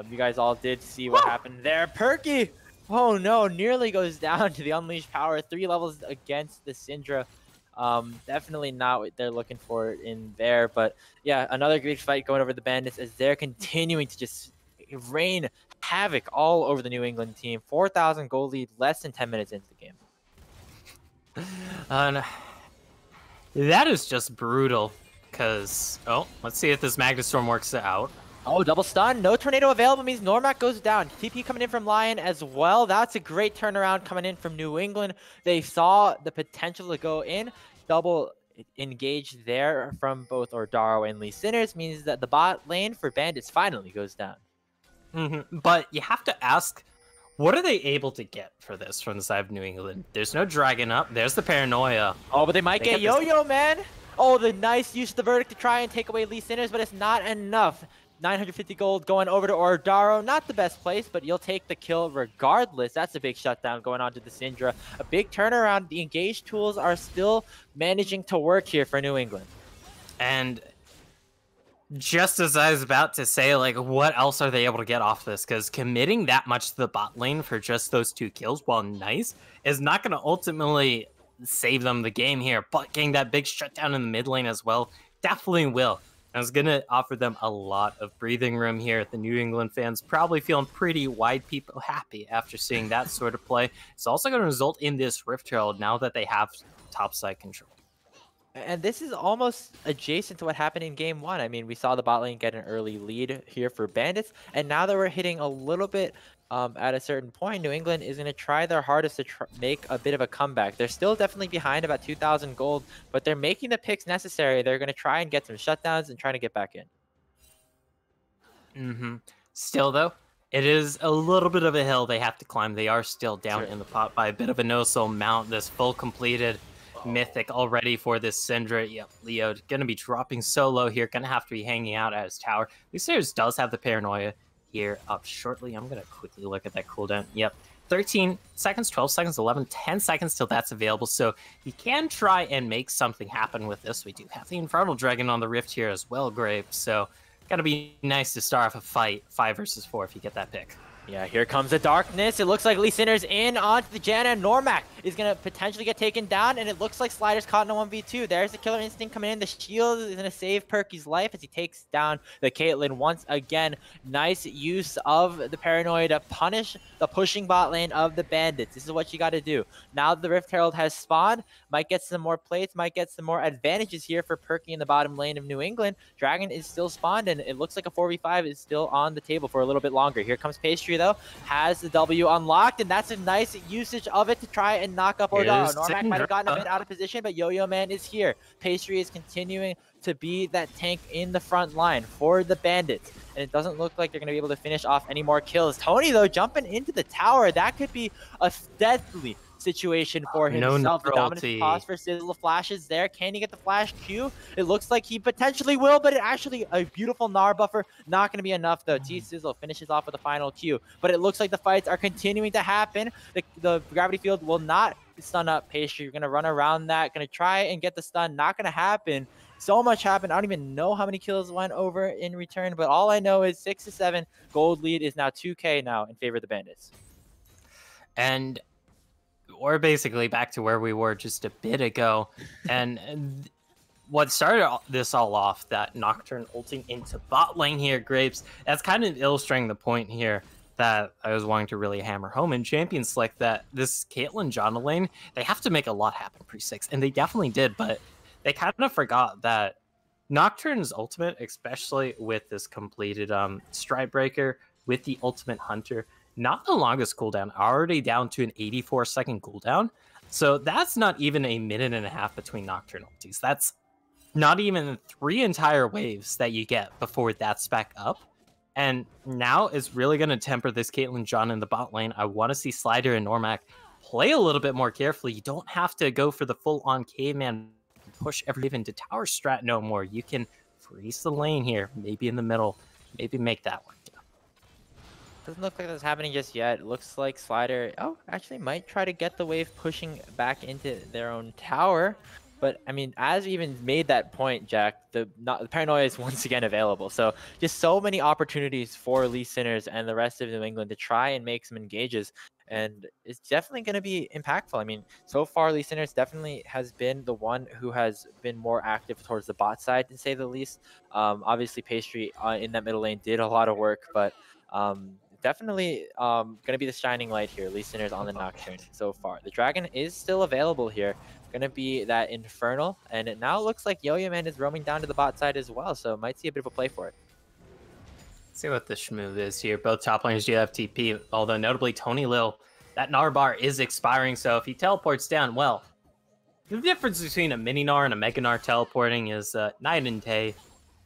you guys all did see what happened there. Perky, oh no, nearly goes down to the Unleashed Power, 3 levels against the Syndra. Definitely not what they're looking for in there, but yeah, another great fight going over the Bandits as they're continuing to just rain havoc all over the New England team. 4,000 gold lead, less than 10 minutes into the game. That is just brutal, because, let's see if this Magnastorm works out. Oh, double stun. No tornado available means Normac goes down. TP coming in from Lion as well. That's a great turnaround coming in from New England. They saw the potential to go in. Double engage there from both Ordaro and Lee Sinners means that the bot lane for Bandits finally goes down. But you have to ask, what are they able to get for this from the side of New England? There's no Dragon up. There's the Paranoia. Oh, but they might get Yo-Yo, man. Oh, the nice use of the Verdict to try and take away Lee Sinners, but it's not enough. 950 gold going over to Ordaro. Not the best place, but you'll take the kill regardless. That's a big shutdown going on to the Syndra. A big turnaround. The engaged tools are still managing to work here for New England. And just as I was about to say, like, what else are they able to get off this? Because committing that much to the bot lane for just those 2 kills, while nice, is not going to ultimately save them the game here. But getting that big shutdown in the mid lane as well definitely will. And it's going to offer them a lot of breathing room here. The New England fans probably feeling pretty wide people happy after seeing that sort of play. It's also going to result in this Rift Herald now that they have topside control. And this is almost adjacent to what happened in game 1. I mean, we saw the bot lane get an early lead here for Bandits, and now that we're hitting a little bit at a certain point, New England is going to try their hardest to make a bit of a comeback. They're still definitely behind about 2,000 gold, but they're making the picks necessary. They're going to try and get some shutdowns and try to get back in. Still, though, it is a little bit of a hill they have to climb. They are still down in the pot by a bit of a no-soul mount. This full completed mythic already for this Syndra. Yep, Leo gonna be dropping solo here, gonna have to be hanging out at his tower. Lucius does have the paranoia here up shortly. I'm gonna quickly look at that cooldown. Yep, 13 seconds, 12 seconds, 11, 10 seconds till that's available, so he can try and make something happen with this. We do have the Infernal Dragon on the Rift here as well, Grave, so gotta be nice to start off a fight 5 versus 4 if you get that pick. Yeah, here comes the darkness. It looks like Lee Sinner's in onto the Janna, and Normac is going to potentially get taken down, and it looks like Slider's caught in a 1v2. There's the Killer Instinct coming in. The shield is going to save Perky's life as he takes down the Caitlyn once again. Nice use of the Paranoia to punish the pushing bot lane of the Bandits. This is what you got to do. Now the Rift Herald has spawned, might get some more plates, might get some more advantages here for Perky in the bottom lane of New England. Dragon is still spawned, and it looks like a 4v5 is still on the table for a little bit longer. Here comes Pastry, though, has the W unlocked, and that's a nice usage of it to try and knock up Ordaro. Normac might have gotten a bit out of position, but Yo-Yo Man is here. Pastry is continuing to be that tank in the front line for the Bandits, and it doesn't look like they're going to be able to finish off any more kills. Tony, though, jumping into the tower, that could be a deadly situation for himself. The dominant toss for Sizzle flashes there. Can he get the flash Q? It looks like he potentially will, but it actually a beautiful Gnar buffer. Not going to be enough, though. T-Sizzle finishes off with a final Q, but it looks like the fights are continuing to happen. The gravity field will not stun up Pastry. You're going to run around that, going to try and get the stun. Not going to happen. So much happened. I don't even know how many kills went over in return, but all I know is 6 to 7 gold lead is now 2K now in favor of the Bandits. And we're basically back to where we were just a bit ago. And what started this all off, that Nocturne ulting into bot lane here, Grapes, that's kind of illustrating the point here that I was wanting to really hammer home in champions like that. This Caitlyn Janna lane, they have to make a lot happen pre-6, and they definitely did, but they kind of forgot that Nocturne's ultimate, especially with this completed Stride Breaker with the Ultimate Hunter, not the longest cooldown, already down to an 84-second cooldown. So that's not even a minute and a half between Nocturne ultis. That's not even 3 entire waves that you get before that's back up. And now it's really going to temper this Caitlyn Janna in the bot lane. I want to see Slider and Normac play a little bit more carefully. You don't have to go for the full-on caveman push every wave into tower strat no more. You can freeze the lane here, maybe in the middle, maybe make that one. Doesn't look like that's happening just yet. It looks like Slider, actually might try to get the wave pushing back into their own tower. But, I mean, as we even made that point, Jack, the Paranoia is once again available. So, just so many opportunities for Lee Sinners and the rest of New England to try and make some engages. And it's definitely going to be impactful. I mean, so far, Lee Sinners definitely has been the one who has been more active towards the bot side, to say the least. Obviously, Pastry in that middle lane did a lot of work, but definitely going to be the shining light here. Lee Sinners on the Nocturne so far. The Dragon is still available here. Going to be that Infernal, and it now looks like Yo-Yo Man is roaming down to the bot side as well, so might see a bit of a play for it. Let's see what the schmooze is here. Both top laners do have TP, although notably Tony Lil, that Gnar bar is expiring, so if he teleports down, well, the difference between a mini Gnar and a mega Gnar teleporting is night and day.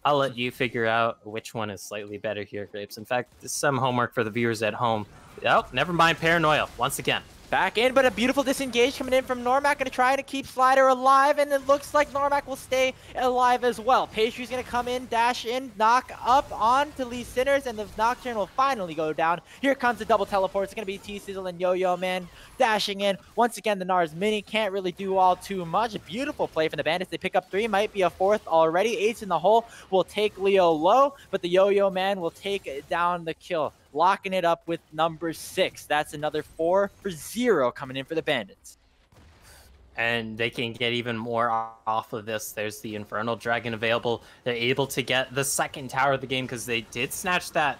I'll let you figure out which one is slightly better here, Grapes. In fact, this is some homework for the viewers at home. Oh, never mind Paranoia, once again. Back in, but a beautiful disengage coming in from Normac, gonna try to keep Slider alive, and it looks like Normac will stay alive as well. Pastry's gonna come in, dash in, knock up onto Lee Sinners, and the Nocturne will finally go down. Here comes the double teleport. It's gonna be T-Sizzle and Yo-Yo Man dashing in. Once again, the Nars Mini can't really do all too much. A beautiful play from the Bandits. They pick up 3, might be a 4th already. Ace in the hole will take Leo low, but the Yo-Yo Man will take down the kill, locking it up with number 6. That's another 4 for 0 coming in for the Bandits. And they can get even more off of this. There's the Infernal Dragon available. They're able to get the second tower of the game because they did snatch that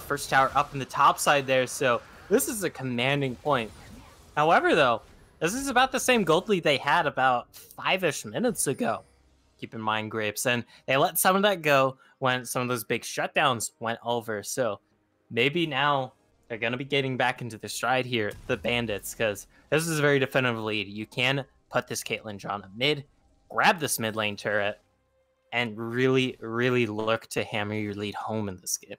first tower up in the top side there. So this is a commanding point. However, though, this is about the same gold lead they had about 5-ish minutes ago. Keep in mind, Grapes. And they let some of that go when some of those big shutdowns went over. So maybe now they're going to be getting back into the stride here, the Bandits, because this is a very definitive lead. You can put this Caitlyn John at mid, grab this mid lane turret, and really, really look to hammer your lead home in this game.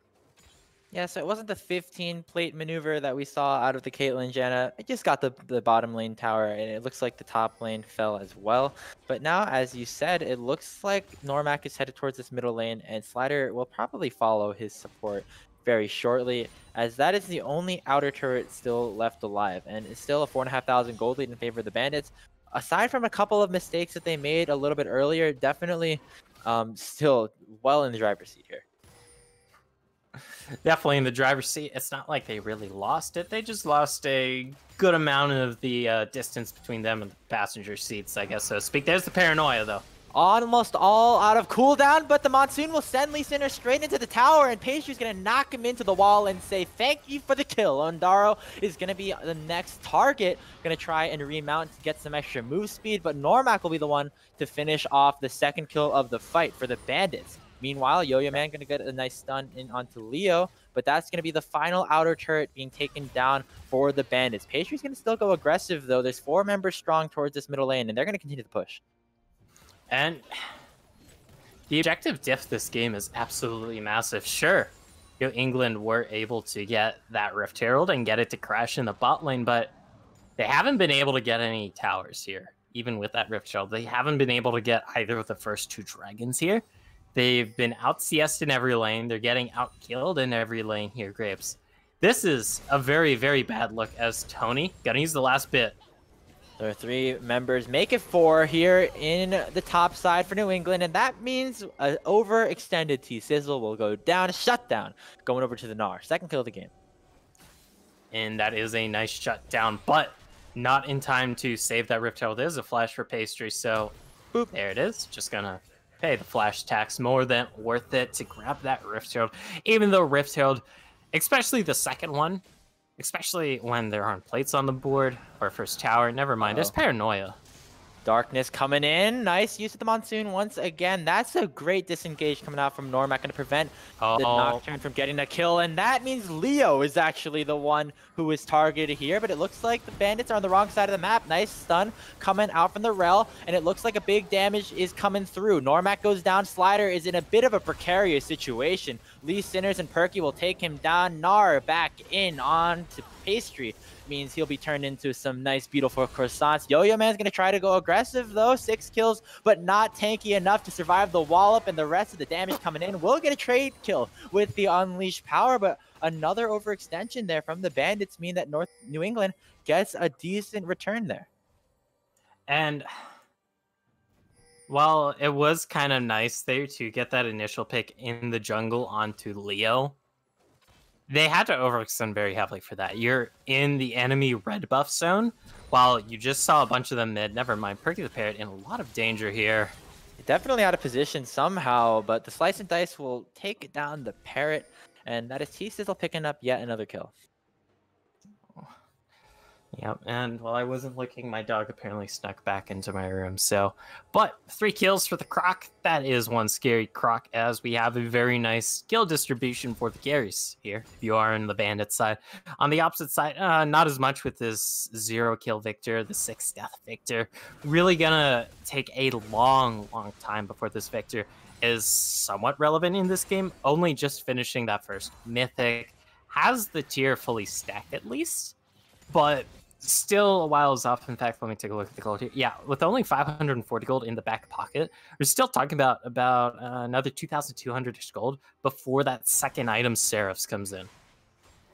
Yeah, so it wasn't the 15 plate maneuver that we saw out of the Caitlyn Jenna. It just got the bottom lane tower, and it looks like the top lane fell as well. But now, as you said, it looks like Normac is headed towards this middle lane, and Slider will probably follow his support very shortly, as that is the only outer turret still left alive, and it's still a 4,500 gold lead in favor of the Bandits. Aside from a couple of mistakes that they made a little bit earlier, definitely still well in the driver's seat here. Definitely in the driver's seat. It's not like they really lost it. They just lost a good amount of the distance between them and the passenger seats, I guess so to speak. There's the paranoia, though. Almost all out of cooldown, but the Monsoon will send Lee Sinner straight into the tower, and Pastry's going to knock him into the wall and say, thank you for the kill. Ondaro is going to be the next target, going to try and remount to get some extra move speed, but Normac will be the one to finish off the second kill of the fight for the Bandits. Meanwhile, Yo-Yo Man going to get a nice stun in onto Leo, but that's going to be the final outer turret being taken down for the Bandits. Pastry's going to still go aggressive, though. There's 4 members strong towards this middle lane, and they're going to continue to push. And the objective diff this game is absolutely massive. Sure, England were able to get that Rift Herald and get it to crash in the bot lane, but they haven't been able to get any towers here. Even with that Rift Herald, they haven't been able to get either of the first 2 dragons here. They've been out CS'd in every lane. They're getting out killed in every lane here, Grapes. This is a very, very bad look as Tony gonna use the last bit. There are 3 members, make it 4 here in the top side for New England, and that means an overextended T-Sizzle will go down, shutdown, going over to the Gnar. Second kill of the game. And that is a nice shutdown, but not in time to save that Rift Herald. There's a flash for Pastry, so boop, there it is. Just gonna pay the flash tax, more than worth it to grab that Rift Herald. Even though Rift Herald, especially the second one, especially when there aren't plates on the board or first tower, never mind, there's paranoia. Darkness coming in. Nice use of the Monsoon once again. That's a great disengage coming out from Normac, going to prevent the Nocturne from getting a kill. And that means Leo is actually the one who is targeted here. But it looks like the Bandits are on the wrong side of the map. Nice stun coming out from the Rel. And it looks like a big damage is coming through. Normac goes down. Slider is in a bit of a precarious situation. Lee Sinners and Perky will take him down. Gnar back in on to Pastry. Means he'll be turned into some nice, beautiful croissants. Yo-Yo Man's going to try to go aggressive, though. 6 kills, but not tanky enough to survive the wallop, and the rest of the damage coming in will get a trade kill with the Unleashed power, but another overextension there from the Bandits mean that New England gets a decent return there. And while it was kind of nice there to get that initial pick in the jungle onto Leo, they had to overextend very heavily for that. You're in the enemy red buff zone, while you just saw a bunch of them mid. Never mind, Perky the Parrot in a lot of danger here. Definitely out of position somehow, but the Slice and Dice will take down the Parrot, and that is T-Sizzle picking up yet another kill. Yep, and while I wasn't looking, my dog apparently snuck back into my room. So, but 3 kills for the Croc. That is one scary Croc, as we have a very nice skill distribution for the carries here, if you are in the Bandit side. On the opposite side, not as much with this 0 kill Victor, the 6 death Victor. Really gonna take a long time before this Victor is somewhat relevant in this game. Only just finishing that first Mythic, has the tier fully stacked at least, but still a while is off. In fact, let me take a look at the gold here. Yeah, with only 540 gold in the back pocket, we're still talking about another 2,200-ish gold before that second item, Seraphs, comes in.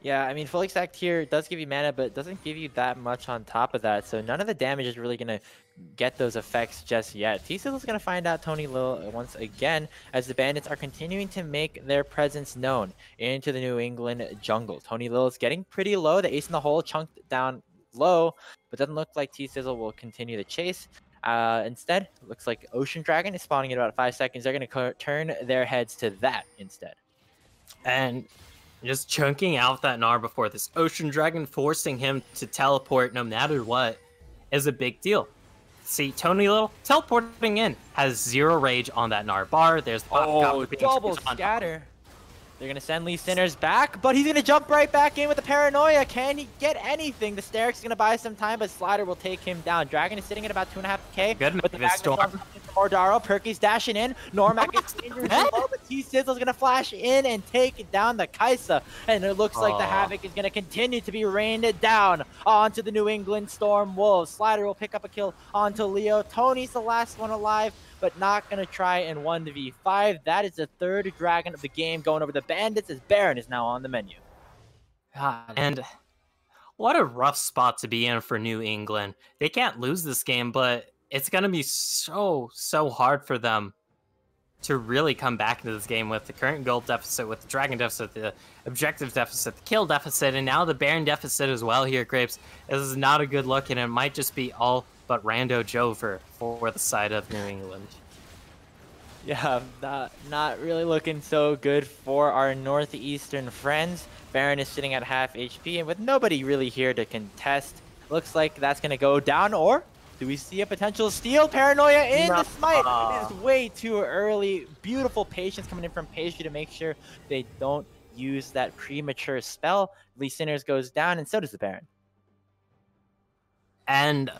Yeah, I mean, fully stacked here does give you mana, but doesn't give you that much on top of that. So none of the damage is really going to get those effects just yet. T-Sizzle is going to find out Tony Lil once again as the Bandits are continuing to make their presence known into the New England jungle. Tony Lil is getting pretty low. The ace in the hole chunked down low, but doesn't look like T-Sizzle will continue the chase. Instead, looks like Ocean Dragon is spawning in about 5 seconds. They're going to turn their heads to that instead. And just chunking out that Gnar before this Ocean Dragon, forcing him to teleport no matter what, is a big deal. See, Tony Little teleporting in has 0 rage on that Gnar bar. There's double scatter. They're going to send Lee Sinners back, but he's going to jump right back in with the paranoia. Can he get anything? The Sterix is going to buy some time, but Slider will take him down. Dragon is sitting at about 2.5k. Good but the Magnus from Ordaro. Perky's dashing in. Normac is dangerous low, but T-Sizzle is going to flash in and take down the Kaisa. And it looks like the Havoc is going to continue to be rained down onto the New England Storm Wolves. Slider will pick up a kill onto Leo. Tony's the last one alive, but not going to try in 1v5. That is the third dragon of the game going over the Bandits as Baron is now on the menu. God, and what a rough spot to be in for New England. They can't lose this game, but it's going to be so hard for them to really come back into this game with the current gold deficit, with the dragon deficit, the objective deficit, the kill deficit, and now the Baron deficit as well here, Grapes. This is not a good look, and it might just be all but Rando Jover for the side of New England. Yeah, not really looking so good for our northeastern friends. Baron is sitting at half HP, and with nobody really here to contest, looks like that's going to go down. Or do we see a potential steal? Paranoia in the smite. It is way too early. Beautiful patience coming in from Pastry to make sure they don't use that premature spell. Lee Sinners goes down, and so does the Baron. And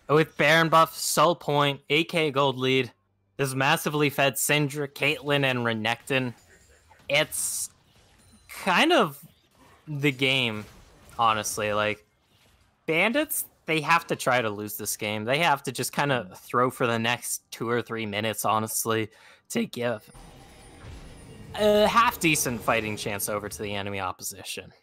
with Baron buff, Soul Point, 8k gold lead, this massively fed Syndra, Caitlyn, and Renekton. It's kind of the game, honestly. Like, Bandits, they have to try to lose this game. They have to just kind of throw for the next 2 or 3 minutes, honestly, to give a half-decent fighting chance over to the enemy opposition.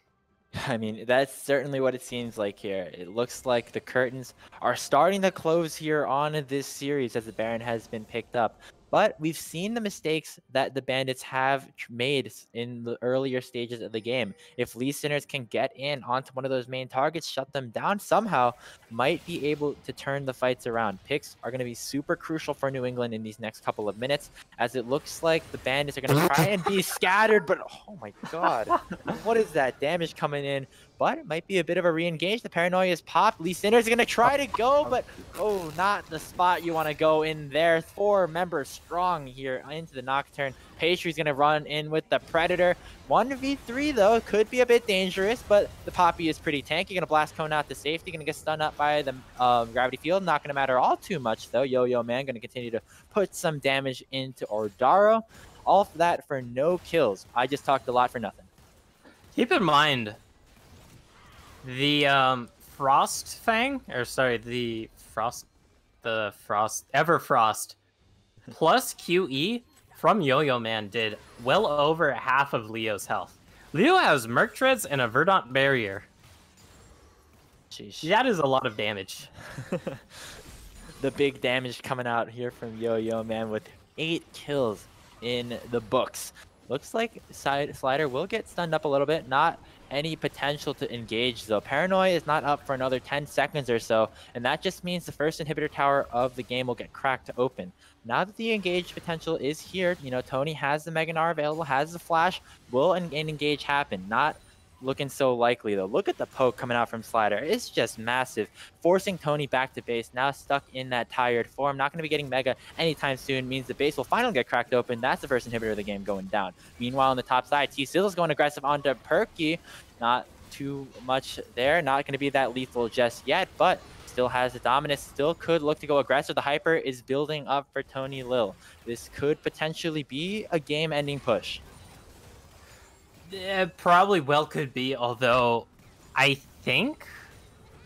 I mean, that's certainly what it seems like here. It looks like the curtains are starting to close here on this series as the Baron has been picked up. But we've seen the mistakes that the Bandits have made in the earlier stages of the game. If Lee Sinners can get in onto one of those main targets, shut them down somehow, might be able to turn the fights around. Picks are going to be super crucial for New England in these next couple of minutes, as it looks like the Bandits are going to try and be scattered, but oh my god, what is that damage coming in? But it might be a bit of a re-engage. The paranoia is popped. Lee Sinners is going to try to go, but oh, not the spot you want to go in there. 4 members strong here into the Nocturne. Pastry's going to run in with the Predator. 1v3, though, could be a bit dangerous, but the Poppy is pretty tanky. Going to blast Cone out to safety. Going to get stunned up by the Gravity Field. Not going to matter all too much, though. Yo-Yo Man going to continue to put some damage into Ordaro. All of that for no kills. I just talked a lot for nothing. Keep in mind, the Frost Fang, or sorry, the Everfrost plus QE from Yo-Yo Man did well over half of Leo's health. Leo has Merc Treads and a Verdant Barrier. Sheesh. That is a lot of damage. The big damage coming out here from Yo-Yo Man with 8 kills in the books. Looks like Slider will get stunned up a little bit. Not any potential to engage, though. Paranoia is not up for another 10 seconds or so, and that just means the first inhibitor tower of the game will get cracked open. Now that the engage potential is here, you know, Tony has the Mega Gnar available, has the flash. Will an engage happen? Not looking so likely, though. Look at the poke coming out from Slider. It's just massive, forcing Tony back to base, now stuck in that tired form. Not going to be getting Mega anytime soon, means the base will finally get cracked open. That's the first inhibitor of the game going down. Meanwhile, on the top side, T-Sizzle's going aggressive onto Perky. Not too much there, not going to be that lethal just yet, but still has the dominance, still could look to go aggressive. The hyper is building up for Tony Lil. This could potentially be a game-ending push. It probably well could be, although I think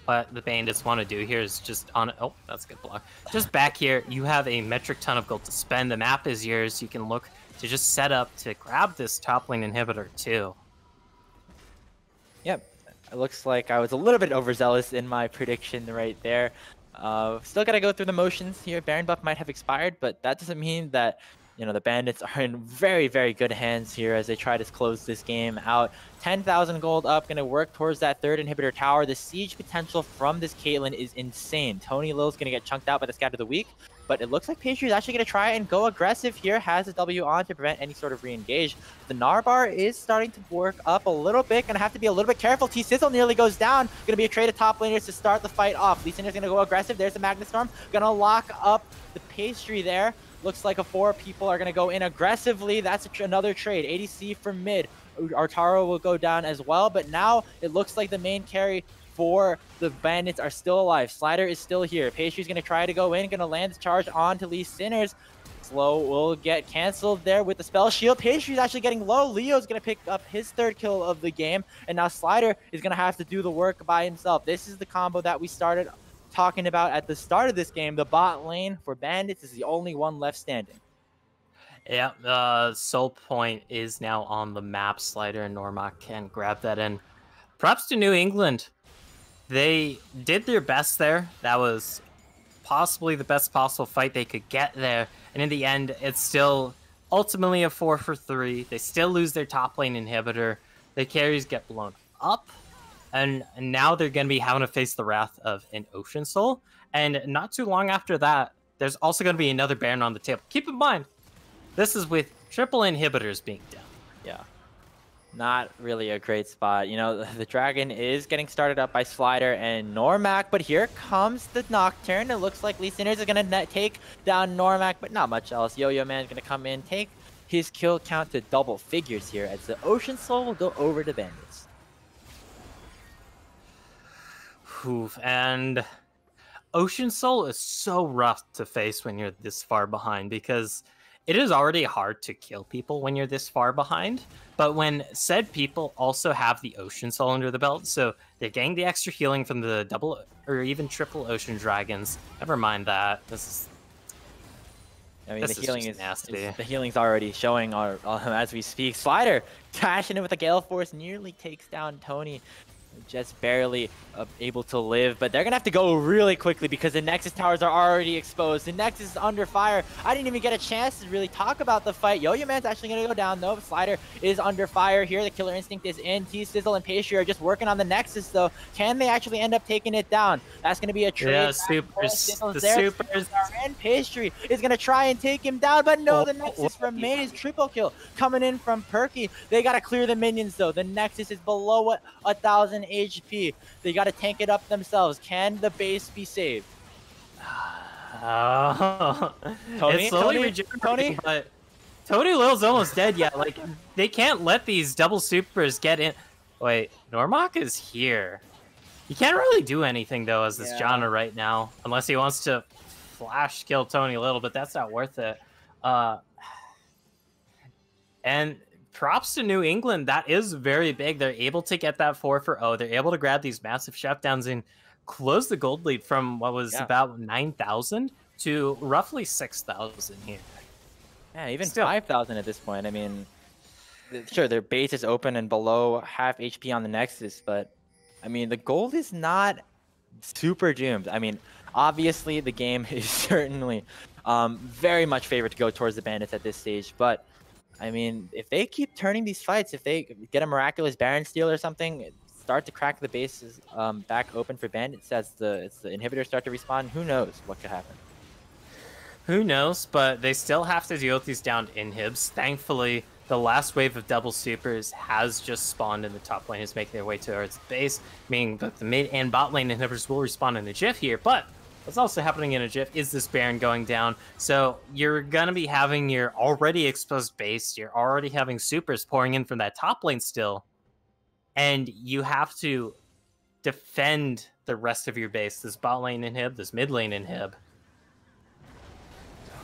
what the Bandits want to do here is just on... Oh, that's a good block. Just back here, you have a metric ton of gold to spend. The map is yours. You can look to just set up to grab this top lane inhibitor too. Yep. It looks like I was a little bit overzealous in my prediction right there. Still got to go through the motions here. Baron buff might have expired, but that doesn't mean that, you know, the Bandits are in very, very good hands here as they try to close this game out. 10,000 gold up, going to work towards that third inhibitor tower. The siege potential from this Caitlyn is insane. Tony Lil's going to get chunked out by the Scout of the Week, but it looks like Pastry is actually going to try and go aggressive here. Has a W on to prevent any sort of re-engage. The Narbar is starting to work up a little bit. Going to have to be a little bit careful. T-Sizzle nearly goes down. Going to be a trade of top laners to start the fight off. Lee Sinner's going to go aggressive. There's the Magnus Storm. Going to lock up the Pastry there. Looks like 4 people are going to go in aggressively. That's another trade. ADC from mid. Artaro will go down as well, but now it looks like the main carry for the Bandits are still alive. Slider is still here. Pastry's going to try to go in, going to land the charge onto Lee Sinners. Slow will get canceled there with the spell shield. Pastry's actually getting low. Leo's going to pick up his 3rd kill of the game, and now Slider is going to have to do the work by himself. This is the combo that we started talking about at the start of this game. The bot lane for Bandits is the only one left standing. Yeah, Soul Point is now on the map. Slider and Norma can grab that in. Props to New England. They did their best there. That was possibly the best possible fight they could get there. And in the end, it's still ultimately a 4 for 3. They still lose their top lane inhibitor. The carries get blown up. And now they're going to be having to face the wrath of an Ocean Soul. And not too long after that, there's also going to be another Baron on the table. Keep in mind, this is with triple inhibitors being down. Yeah. Not really a great spot. You know, the Dragon is getting started up by Slider and Normac, but here comes the Nocturne. It looks like Lee Sinners is going to take down Normac, but not much else. Yo-Yo Man is going to come in, take his kill count to double figures here as the Ocean Soul will go over to Bandits. Oof, and Ocean Soul is so rough to face when you're this far behind, because it is already hard to kill people when you're this far behind, but when said people also have the Ocean Soul under the belt, so they're getting the extra healing from the double or even triple Ocean Dragons. Never mind that. I mean, the healing is nasty. The healing's already showing as we speak. Slider dashing in with a Gale Force, nearly takes down Tony. Just barely able to live, but they're gonna have to go really quickly because the Nexus towers are already exposed. The Nexus is under fire. I didn't even get a chance to really talk about the fight. Yo-Yo Man's actually gonna go down though. Slider is under fire here. The Killer Instinct is in. T-Sizzle and Pastry are just working on the Nexus though. Can they actually end up taking it down? That's gonna be a trade. Yeah, supers. The supers are in. Pastry is gonna try and take him down, but no, the Nexus from Premade is triple kill coming in from Perky. They gotta clear the minions though. The Nexus is below 1,000 HP. They got to tank it up themselves. Can the base be saved? It's slowly regenerating, but Tony Lil's almost dead yet. Like, they can't let these double supers get in. Wait, Normac is here. He can't really do anything, though, as this genre right now, unless he wants to flash kill Tony Lil, but that's not worth it. And props to New England. That is very big. They're able to get that 4 for 0. They're able to grab these massive shutdowns and close the gold lead from what was about 9,000 to roughly 6,000 here. Yeah, even 5,000 at this point. I mean, sure, their base is open and below half HP on the Nexus, but I mean, the gold is not super doomed. I mean, obviously, the game is certainly very much favored to go towards the Bandits at this stage, but I mean, if they keep turning these fights, if they get a miraculous Baron steal or something, start to crack the bases back open for Bandits as the inhibitors start to respawn, who knows what could happen? Who knows, but they still have to deal with these downed inhibs. Thankfully, the last wave of double supers has just spawned in the top lane, is making their way towards the base, meaning that the mid and bot lane inhibitors will respawn in a jiff here, but what's also happening in a jiff is this Baron going down. So you're going to be having your already exposed base. You're already having supers pouring in from that top lane still. And you have to defend the rest of your base. This bot lane inhib, this mid lane inhib.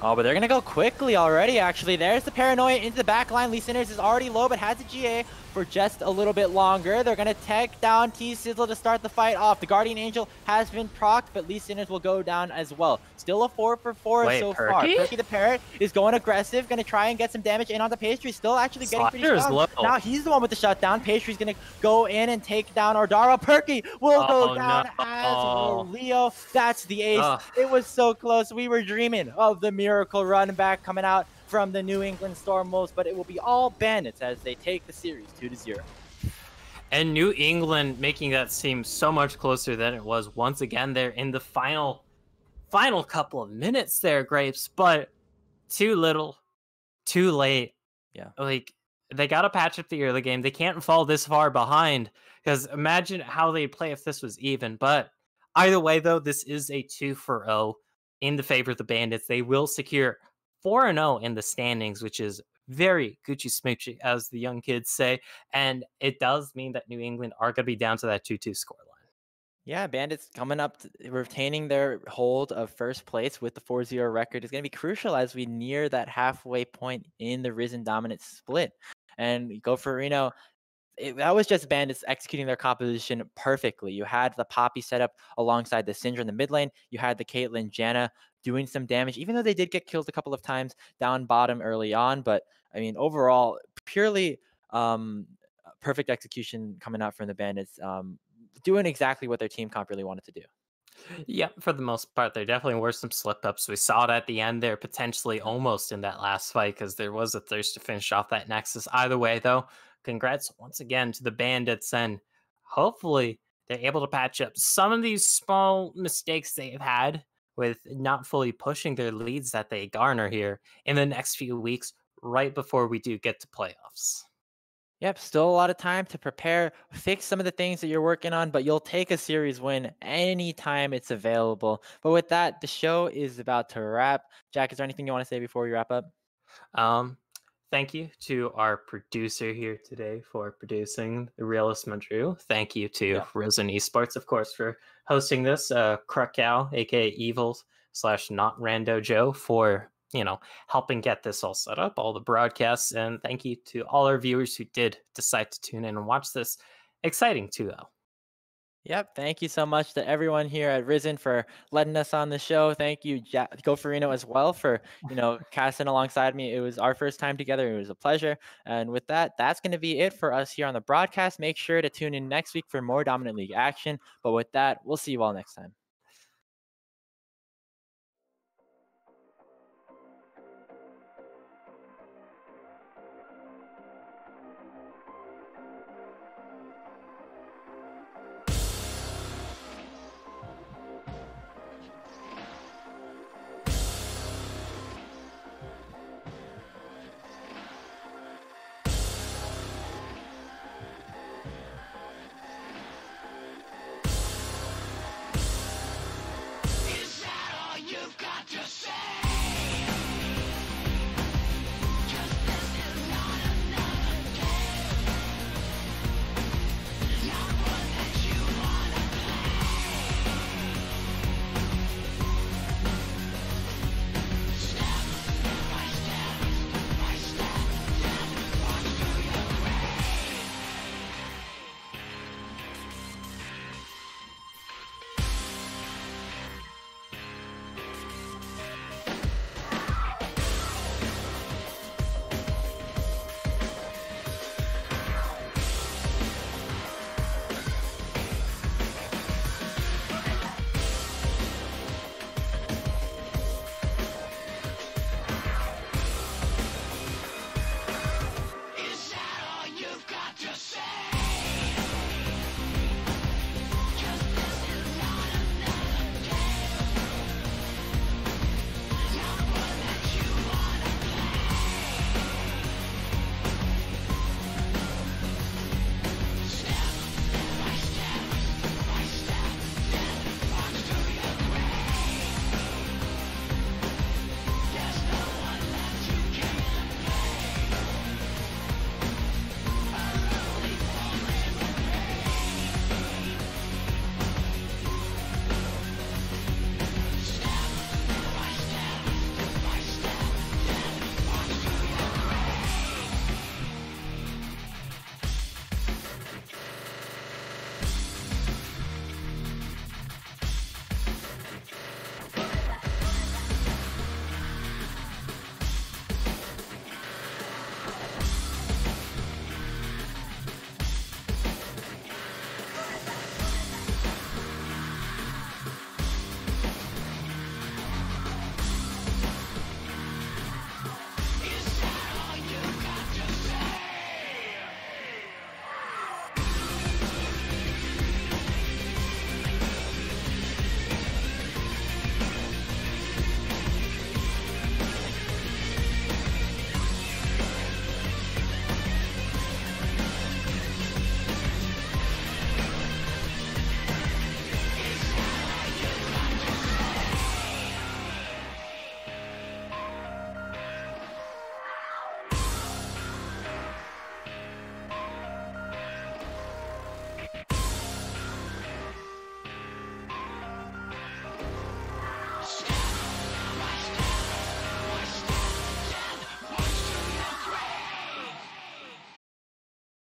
Oh, but they're going to go quickly already, actually. There's the Paranoia into the back line. Lee Sinners is already low, but has a GA. for just a little bit longer. They're going to tech down T-Sizzle to start the fight off. The Guardian Angel has been procced, but Lee Sinners will go down as well. Still a 4 for 4 Wait, so far. Perky? Perky the Parrot is going aggressive, going to try and get some damage in on the Pastry. Still actually getting pretty Slider is strong. low. Now he's the one with the shutdown. Pastry's going to go in and take down Ordaro. Perky will go down as will Leo. That's the ace. Ugh. It was so close. We were dreaming of the miracle run back coming out from the New England Storm Wolves, but it will be all Bandits as they take the series 2-0. And New England making that seem so much closer than it was once again there in the final couple of minutes there, Grapes, but too little, too late. Yeah. Like, they got to patch up the early game. They can't fall this far behind, because imagine how they'd play if this was even. But either way, though, this is a 2-0 in the favor of the Bandits. They will secure 4-0 in the standings, which is very Gucci smoochy, as the young kids say. And it does mean that New England are going to be down to that 2-2 scoreline. Yeah, Bandits coming up, retaining their hold of first place with the 4-0 record is going to be crucial as we near that halfway point in the Risen dominant split. And Go for Reno, that was just Bandits executing their composition perfectly. You had the Poppy setup alongside the Syndra in the mid lane. You had the Caitlyn Janna doing some damage, even though they did get killed a couple of times down bottom early on. But I mean, overall, purely perfect execution coming out from the Bandits, doing exactly what their team comp really wanted to do. Yeah, for the most part, there definitely were some slip ups. We saw it at the end there, potentially almost in that last fight, because there was a thirst to finish off that Nexus. Either way, though, congrats once again to the Bandits, and hopefully they're able to patch up some of these small mistakes they've had with not fully pushing their leads that they garner here in the next few weeks, right before we do get to playoffs. Yep, still a lot of time to prepare, fix some of the things that you're working on, but you'll take a series win anytime it's available. But with that, the show is about to wrap. Jack, is there anything you want to say before we wrap up? Um, Thank you to our producer here today for producing The Realist Madru. Thank you to Yeah. Risen Esports, of course, for hosting this. Krakow, aka Evils / Not Rando Joe, for helping get this all set up, all the broadcasts, and thank you to all our viewers who did decide to tune in and watch this exciting 2-0. Yep. Thank you so much to everyone here at Risen for letting us on the show. Thank you, Goferino, as well, for casting alongside me. It was our first time together. It was a pleasure. And with that, that's going to be it for us here on the broadcast. Make sure to tune in next week for more Dominant League action. But with that, we'll see you all next time.